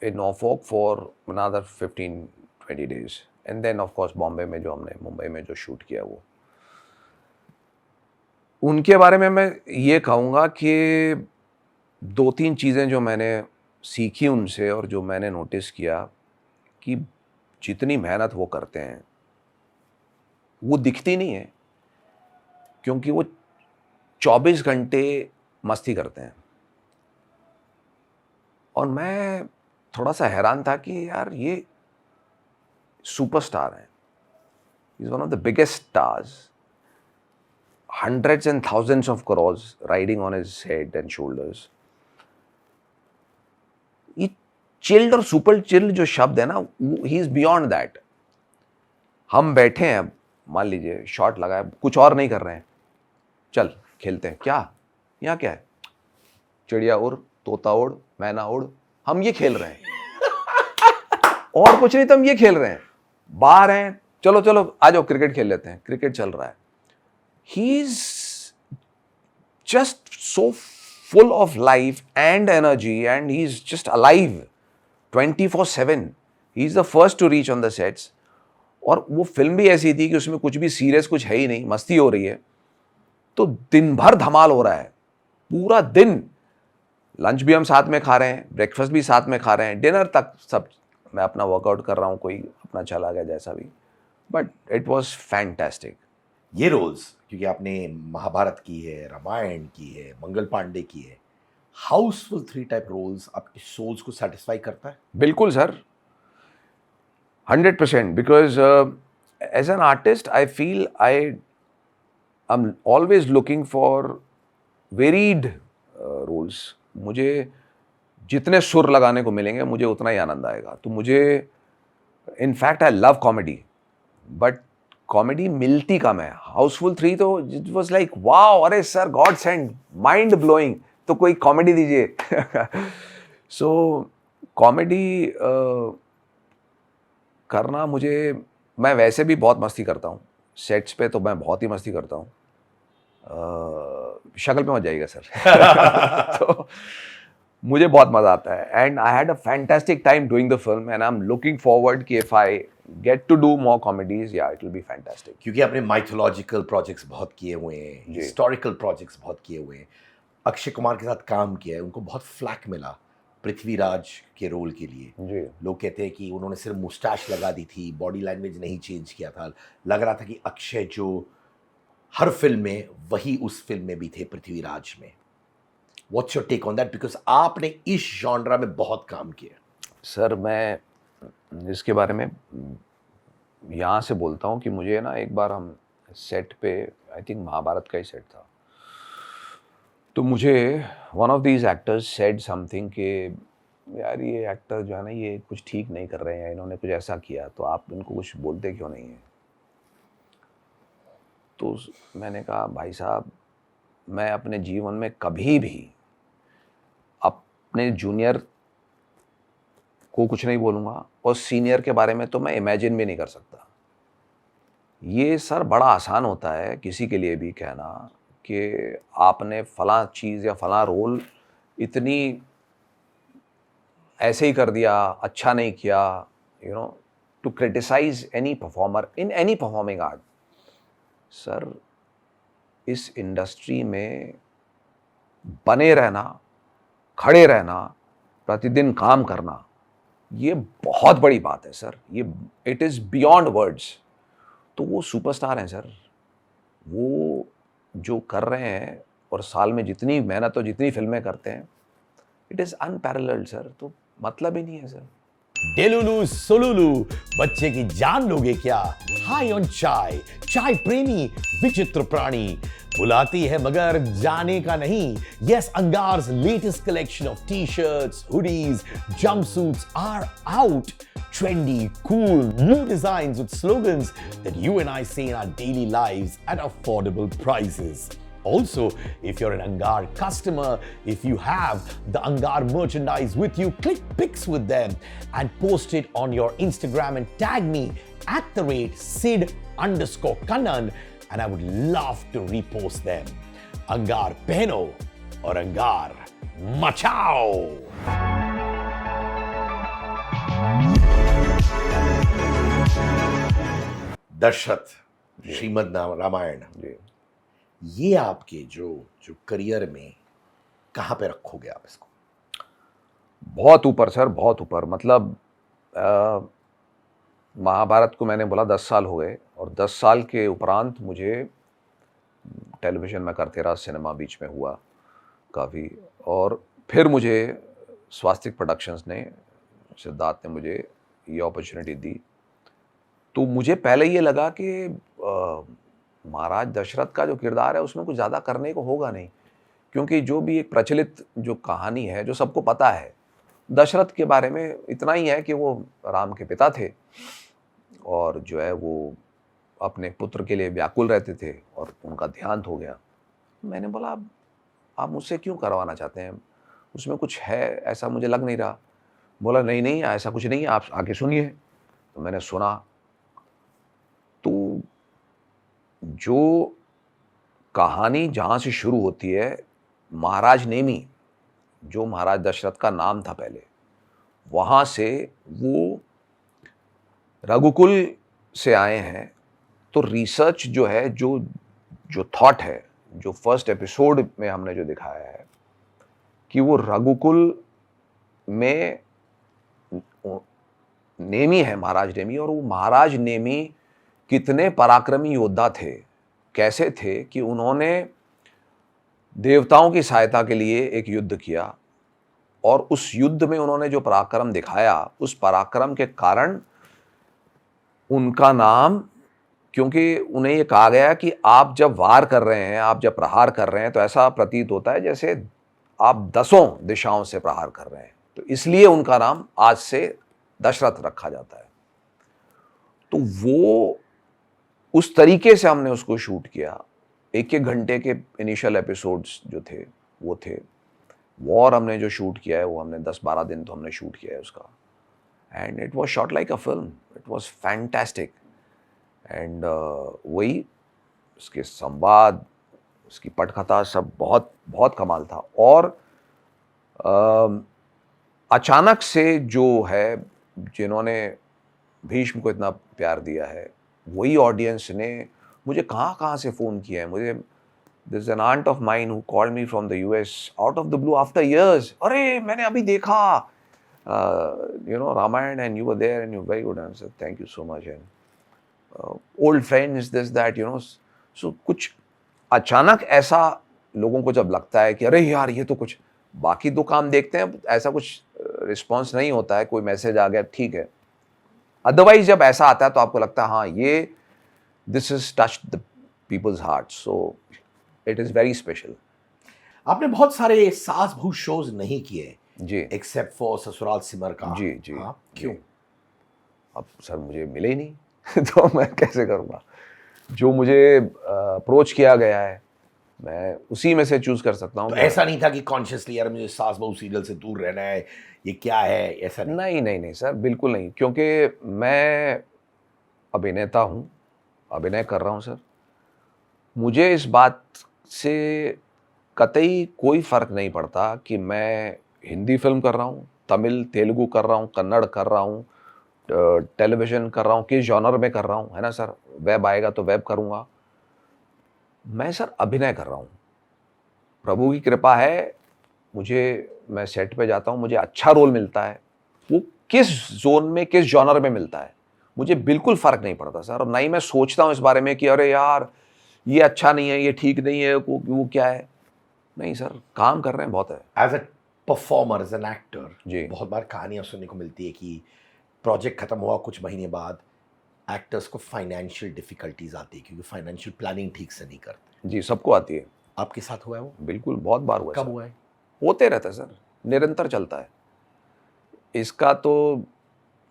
in Norfolk for another 15-20 days, and then of course Bombay में जो हमने मुंबई में जो शूट किया वो। उनके बारे में मैं ये कहूँगा कि 2-3 चीज़ें जो मैंने सीखी उनसे और जो मैंने नोटिस किया कि जितनी मेहनत वो करते हैं वो दिखती नहीं है, क्योंकि वो 24 घंटे मस्ती करते हैं। और मैं थोड़ा सा हैरान था कि यार ये सुपरस्टार है, is one of the biggest stars, hundreds and thousands of crores riding on his head and shoulders. ये चिल्ड और सुपर चिल्ड जो शब्द है ना, ही इज बियॉन्ड दैट। हम बैठे हैं, मान लीजिए शॉट लगा है, कुछ और नहीं कर रहे हैं, चल खेलते हैं, क्या यहाँ क्या है, चिड़िया उड़, तोता उड़, मैना उड़, हम ये खेल रहे हैं और कुछ नहीं तो हम ये खेल रहे हैं। बाहर हैं, चलो चलो आ जाओ क्रिकेट खेल लेते हैं, क्रिकेट चल रहा है। He is just so full of life and energy, and he is just alive 24/7। He is the first to reach on the sets. और वो फिल्म भी ऐसी थी कि उसमें कुछ भी सीरियस कुछ है ही नहीं, मस्ती हो रही है, तो दिन भर धमाल हो रहा है पूरा दिन। लंच भी हम साथ में खा रहे हैं, ब्रेकफास्ट भी साथ में खा रहे हैं, डिनर तक सब। मैं अपना वर्कआउट कर रहा हूँ, कोई अपना चला गया जैसा भी, बट इट वॉज फैंटास्टिक। ये रोल्स, क्योंकि आपने महाभारत की है, रामायण की है, मंगल पांडे की है, हाउसफुल 3 टाइप रोल्स आपके सोल्स को सेटिस्फाई करता है? बिल्कुल sir, 100%, because as an artist I feel I am always looking for varied roles. मुझे जितने सुर लगाने को मिलेंगे मुझे उतना ही आनंद आएगा। तो मुझे in fact I love comedy, but comedy मिलती कम है। हाउसफुल 3 तो इट वाज लाइक वाओ, अरे sir God send, mind blowing, तो कोई कॉमेडी दीजिए। सो कॉमेडी करना मुझे, मैं वैसे भी बहुत मस्ती करता हूँ सेट्स पे, तो मैं बहुत ही मस्ती करता हूँ। शक्ल पे मत जाइएगा सर। तो मुझे बहुत मज़ा आता है, and I had a fantastic time doing the film, and I am looking forward कि if I get to do more comedies, ya it will be fantastic. क्योंकि आपने माइथोलॉजिकल प्रोजेक्ट्स बहुत किए हुए हैं, हिस्टोरिकल प्रोजेक्ट्स बहुत किए हुए हैं, अक्षय कुमार के साथ काम किया है, उनको बहुत फ्लैक मिला पृथ्वीराज के रोल के लिए। जी, लोग कहते हैं कि उन्होंने सिर्फ मुस्टैच लगा दी थी, बॉडी लैंग्वेज नहीं चेंज किया था, लग रहा था कि अक्षय जो हर फिल्म में वही उस फिल्म में भी थे पृथ्वीराज में। What's your take on that, because आपने इस जॉनरा में बहुत काम किया। सर मैं इसके बारे में यहाँ से बोलता हूँ कि मुझे ना, एक बार हम सेट पे, आई थिंक महाभारत का ही सेट था, तो मुझे one of these actors said something कि यार ये एक्टर जो है ना, ये कुछ ठीक नहीं कर रहे हैं, इन्होंने कुछ ऐसा किया, तो आप इनको कुछ बोलते क्यों नहीं हैं? तो मैंने कहा भाई साहब, मैं अपने जीवन में कभी भी अपने जूनियर को कुछ नहीं बोलूँगा, और सीनियर के बारे में तो मैं इमेजिन भी नहीं कर सकता। ये सर बड़ा आसान होता है किसी के लिए भी कहना कि आपने फलां चीज़ या फलां रोल इतनी ऐसे ही कर दिया, अच्छा नहीं किया, you know, to criticise any performer in any performing art. Sir इस इंडस्ट्री में बने रहना, खड़े रहना, प्रतिदिन काम करना, ये बहुत बड़ी बात है सर। ये इट इज़ बियॉन्ड वर्ड्स। तो वो सुपरस्टार हैं सर, वो जो कर रहे हैं, और साल में जितनी मेहनत और जितनी फिल्में करते हैं, इट इज़ अनपैरेलल्ड सर। तो मतलब ही नहीं है सर। डेलुलू सोलुलू, बच्चे की जान लोगे क्या? हाई ऑन चाय, चाय प्रेमी विचित्र प्राणी, बुलाती है मगर जाने का नहीं। Yes, Angar's latest collection of t-shirts, hoodies, jumpsuits are out. Trendy, cool, new designs with slogans that you and I see in our daily lives at affordable prices. Also, if you're an Angar customer, if you have the Angar merchandise with you, click pics with them and post it on your Instagram and tag me @Sid_Kannan and I would love to repost them. Angar pehno और Angar मचाओ। दशरथ श्रीमद् रामायण, जी। ये आपके जो career में कहाँ पे रखोगे आप इसको? बहुत ऊपर सर, बहुत ऊपर। मतलब महाभारत को मैंने बोला 10 साल हो गए, और 10 साल के उपरांत मुझे टेलीविज़न में करते रहा, सिनेमा बीच में हुआ काफ़ी, और फिर मुझे स्वास्तिक प्रोडक्शंस ने, सिद्धार्थ ने मुझे ये अपॉर्चुनिटी दी। तो मुझे पहले ये लगा कि महाराज दशरथ का जो किरदार है उसमें कुछ ज़्यादा करने को होगा नहीं, क्योंकि जो भी एक प्रचलित जो कहानी है, जो सबको पता है दशरथ के बारे में, इतना ही है कि वो राम के पिता थे और जो है वो अपने पुत्र के लिए व्याकुल रहते थे और उनका देहांत हो गया। मैंने बोला आप मुझसे क्यों करवाना चाहते हैं, उसमें कुछ है ऐसा मुझे लग नहीं रहा। बोला नहीं ऐसा कुछ नहीं है, आप आके सुनिए। तो मैंने सुना, तो जो कहानी जहाँ से शुरू होती है, महाराज नेमी, जो महाराज दशरथ का नाम था पहले, वहाँ से वो रघुकुल से आए हैं। तो रिसर्च जो है, जो थॉट है, जो फर्स्ट एपिसोड में हमने जो दिखाया है कि वो रघुकुल में नेमी है, महाराज नेमी, और वो महाराज नेमी कितने पराक्रमी योद्धा थे, कैसे थे कि उन्होंने देवताओं की सहायता के लिए एक युद्ध किया, और उस युद्ध में उन्होंने जो पराक्रम दिखाया, उस पराक्रम के कारण उनका नाम, क्योंकि उन्हें ये कहा गया कि आप जब वार कर रहे हैं, आप जब प्रहार कर रहे हैं, तो ऐसा प्रतीत होता है जैसे आप 10 दिशाओं से प्रहार कर रहे हैं। तो इसलिए उनका नाम आज से दशरथ रखा जाता है। तो वो उस तरीके से हमने उसको शूट किया। 1-1 घंटे के इनिशियल एपिसोड्स जो थे वो थे। वॉर हमने जो शूट किया है वो हमने 10-12 दिन तो हमने शूट किया है उसका, and it was shot like a film. It was fantastic. And वही उसके संवाद, उसकी पटकथा सब बहुत बहुत कमाल था। और अचानक से जो है, जिन्होंने भीष्म को इतना प्यार दिया है, वही ऑडियंस ने मुझे कहाँ से फ़ोन किया है। मुझे this is an aunt of mine who called me from the US out of the blue after years. अरे मैंने अभी देखा Ramayan and you were there and you very good answer, thank you so much, and old friends this that so कुछ अचानक ऐसा लोगों को जब लगता है कि अरे यार ये तो कुछ, बाकी तो काम देखते हैं, ऐसा कुछ रिस्पॉन्स नहीं होता है, कोई मैसेज आ गया ठीक है, अदरवाइज जब ऐसा आता है तो आपको लगता है हाँ ये this is touched the people's heart, so it is very special. आपने बहुत सारे सास बहू शोज नहीं किए जी, एक्सेप्ट फॉर ससुराल सिमर का। जी। हाँ, क्यों? अब सर मुझे मिले ही नहीं तो मैं कैसे करूँगा। जो मुझे अप्रोच किया गया है मैं उसी में से चूज कर सकता हूँ। तो ऐसा नहीं था कि कॉन्शियसली यार मुझे सास बहू सीरियल से दूर रहना है, ये क्या है, ऐसा नहीं? नहीं सर, बिल्कुल नहीं, क्योंकि मैं अभिनेता हूँ, अभिनय कर रहा हूँ सर। मुझे इस बात से कतई कोई फ़र्क नहीं पड़ता कि मैं हिंदी फिल्म कर रहा हूँ, तमिल तेलुगु कर रहा हूँ, कन्नड़ कर रहा हूँ, टेलीविज़न कर रहा हूँ, किस जॉनर में कर रहा हूँ, है ना सर। वेब आएगा तो वेब करूँगा। मैं सर अभिनय कर रहा हूँ। प्रभु की कृपा है, मैं सेट पे जाता हूँ, मुझे अच्छा रोल मिलता है, वो किस जोन में, किस जॉनर में मिलता है, मुझे बिल्कुल फ़र्क नहीं पड़ता सर। और ना ही मैं सोचता हूँ इस बारे में कि अरे यार ये अच्छा नहीं है, ये ठीक नहीं है, वो क्या है। नहीं सर, काम कर रहे हैं, बहुत है। As a performer, as an actor, जी। बहुत बार कहानियां सुनने को मिलती है कि प्रोजेक्ट खत्म हुआ कुछ महीने बाद एक्टर्स को फाइनेंशियल डिफिकल्टीज आती है क्योंकि फाइनेंशियल प्लानिंग ठीक से नहीं करते। जी, सबको आती है। आपके साथ हुआ है वो? बिल्कुल, बहुत बार हुआ है कब सर। हुआ है? होते रहता है सर, निरंतर चलता है। इसका तो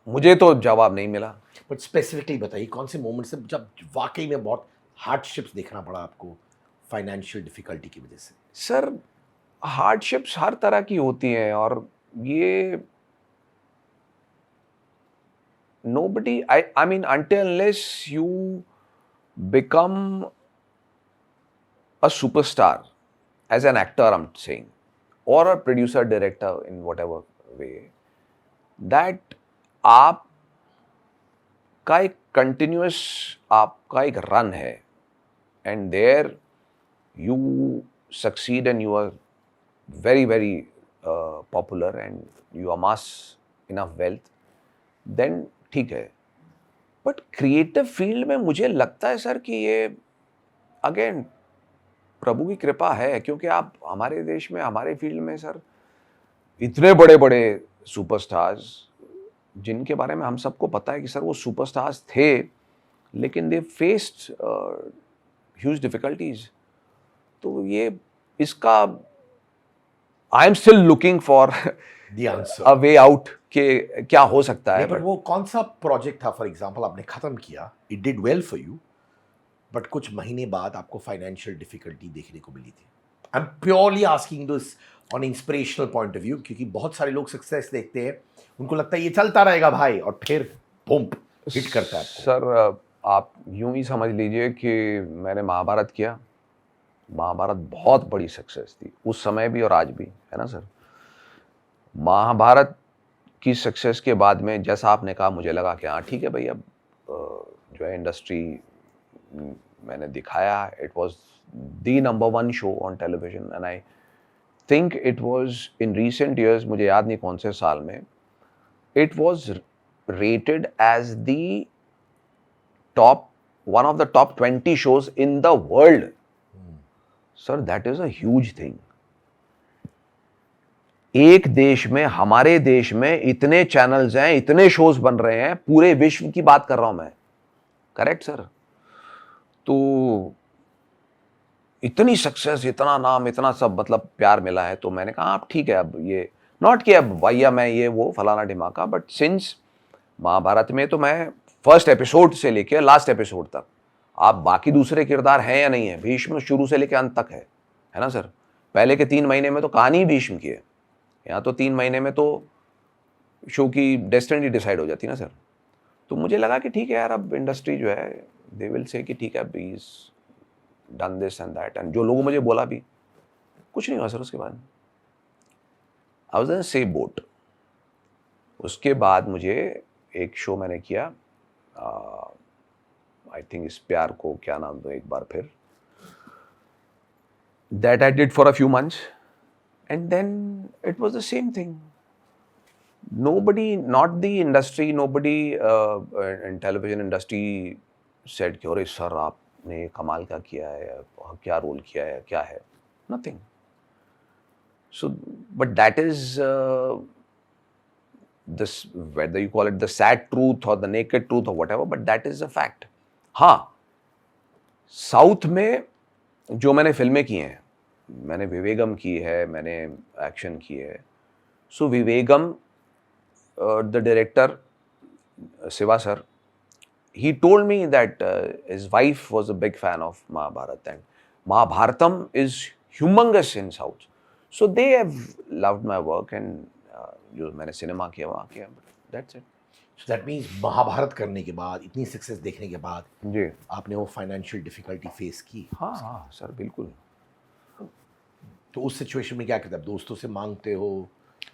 मुझे तो जवाब नहीं मिला। बट स्पेसिफिकली बताइए कौन से मोमेंट से जब वाकई में बहुत हार्डशिप्स देखना पड़ा आपको, फाइनेंशियल डिफिकल्टी की वजह से? सर हार्डशिप्स हर तरह की होती हैं और ये nobody I mean until unless you become a superstar as an actor I'm saying or a producer director in whatever way that आप का एक कंटिन्यूस आपका एक रन है and there you succeed and you are very very popular and you amass enough wealth then ठीक है but creative field में मुझे लगता है सर कि ये अगेन प्रभु की कृपा है क्योंकि आप हमारे देश में हमारे फील्ड में सर इतने बड़े बड़े सुपरस्टार्स जिनके बारे में हम सबको पता है कि सर वो सुपरस्टार्स थे लेकिन दे फेस्ड ह्यूज डिफिकल्टीज तो ये इसका I am still looking for the answer, a way out के क्या हो सकता है पर वो कौन सा प्रोजेक्ट था फॉर एग्जांपल आपने खत्म किया, it did well for you, but कुछ महीने बाद आपको फाइनेंशियल डिफिकल्टी देखने को मिली थी? I am purely asking this on inspirational point of view क्योंकि बहुत सारे लोग सक्सेस देखते हैं, उनको लगता है ये चलता रहेगा भाई, और फिर बूम हिट करता है आपको। सर आप यूं ही समझ लीजिए कि मैंने महाभारत किया, महाभारत बहुत बड़ी सक्सेस थी उस समय भी और आज भी, है ना सर। महाभारत की सक्सेस के बाद में जैसा आपने कहा मुझे लगा कि हाँ ठीक है भाई अब जो है इंडस्ट्री मैंने दिखाया, it was the number 1 show on television and I think it was in recent years, मुझे याद नहीं कौन से साल में, it was rated as the top one of the top 20 shows in the world. Sir, that is a huge thing. एक देश में, हमारे देश में इतने चैनल्स हैं, इतने शोज बन रहे हैं, पूरे विश्व की बात कर रहा हूं मैं, करेक्ट सर। तो इतनी सक्सेस, इतना नाम, इतना सब मतलब प्यार मिला है, तो मैंने कहा आप ठीक है, अब ये नॉट कि अब भैया मैं ये वो फलाना ढिमाका, बट सिंस महाभारत में तो मैं फर्स्ट एपिसोड से लेके लास्ट एपिसोड तक, आप बाकी दूसरे किरदार हैं या नहीं है, भीष्म शुरू से लेके अंत तक है ना सर। पहले के 3 महीने में तो कहानी ही भीष्म की है, यहाँ तो 3 महीने में तो शो की डेस्टिनी डिसाइड हो जाती है ना सर। तो मुझे लगा कि ठीक है यार, अब इंडस्ट्री जो है दे विल से कि ठीक है अब is done this and that, and जो लोगों मुझे बोला भी कुछ नहीं हुआ सर। उसके बाद I was in same boat. उसके बाद मुझे एक शो मैंने किया, आई थिंक इस प्यार को क्या नाम दो एक बार फिर, that I did for a few months and then it was the same thing. Nobody, not the industry, nobody in television industry said कि अरे सर आपने कमाल का किया है, क्या रोल किया है, क्या है, nothing. So, but that is this, whether you call it the sad truth or the naked truth or whatever, but that is a fact. हाँ, साउथ में जो मैंने फिल्में की हैं, मैंने विवेगम की है, मैंने एक्शन की है। सो Vivegam, the director Siva sir, he told me that his wife was a big fan of Mahabharata, and Mahabharatam is humongous in South, so they have loved my work, and जो मैंने सिनेमा किया वहाँ किया, that's it. So that means Mahabharat करने के बाद, इतनी success देखने के बाद जी आपने वो फाइनेंशियल डिफिकल्टी फेस की? हाँ हाँ सर बिल्कुल। तो उस सिचुएशन में क्या करते हैं, दोस्तों से मांगते हो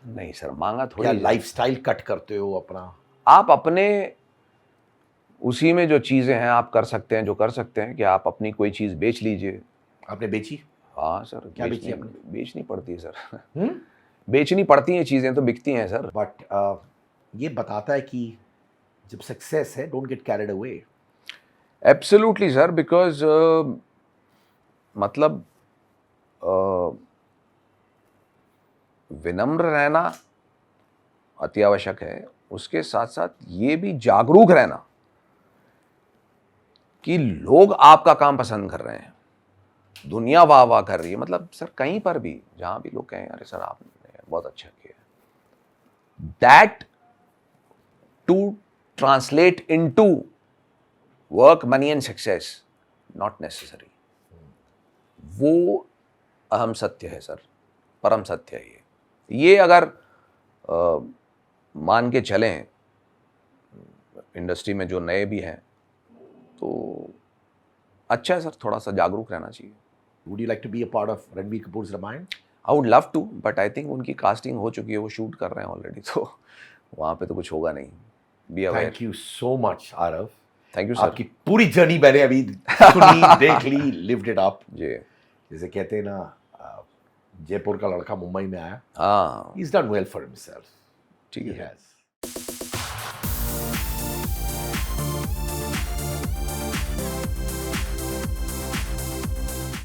नहीं सर, मांगा या थोड़ी, लाइफस्टाइल कट करते हो अपना? आप अपने उसी में जो चीज़ें हैं आप कर सकते हैं, जो कर सकते हैं कि आप अपनी कोई चीज़ बेच लीजिए। आपने बेची? हाँ सर, क्या बेची आपने? बेचनी पड़ती है सर। बेचनी पड़ती हैं चीज़ें, तो बिकती हैं सर। बट ये बताता है कि जब सक्सेस है, don't get carried away. Absolutely sir, because मतलब विनम्र रहना अति आवश्यक है, उसके साथ साथ ये भी जागरूक रहना कि लोग आपका काम पसंद कर रहे हैं, दुनिया वाह वाह कर रही है। मतलब सर कहीं पर भी जहां भी लोग कहें अरे सर आपने बहुत अच्छा किया, that to translate into work, money and success, not necessary. वो अहम सत्य है सर, परम सत्य है ये अगर मान के चलें इंडस्ट्री में जो नए भी हैं तो अच्छा है सर, थोड़ा सा जागरूक रहना चाहिए. Would you like to be a part of Ranbir Kapoor's Ramayana? I would love to, but I think उनकी कास्टिंग हो चुकी है, वो शूट कर रहे हैं ऑलरेडी, तो वहाँ पे तो कुछ होगा नहीं. Be aware. Thank you so much, Arav. Thank you sir. आपकी पूरी जर्नी मैंने अभी सुनी, देख ली, lived it up. जी जैसे कहते हैं ना, जयपुर का लड़का मुंबई में आया. हाँ He's done well for himself. ठीक He है. has.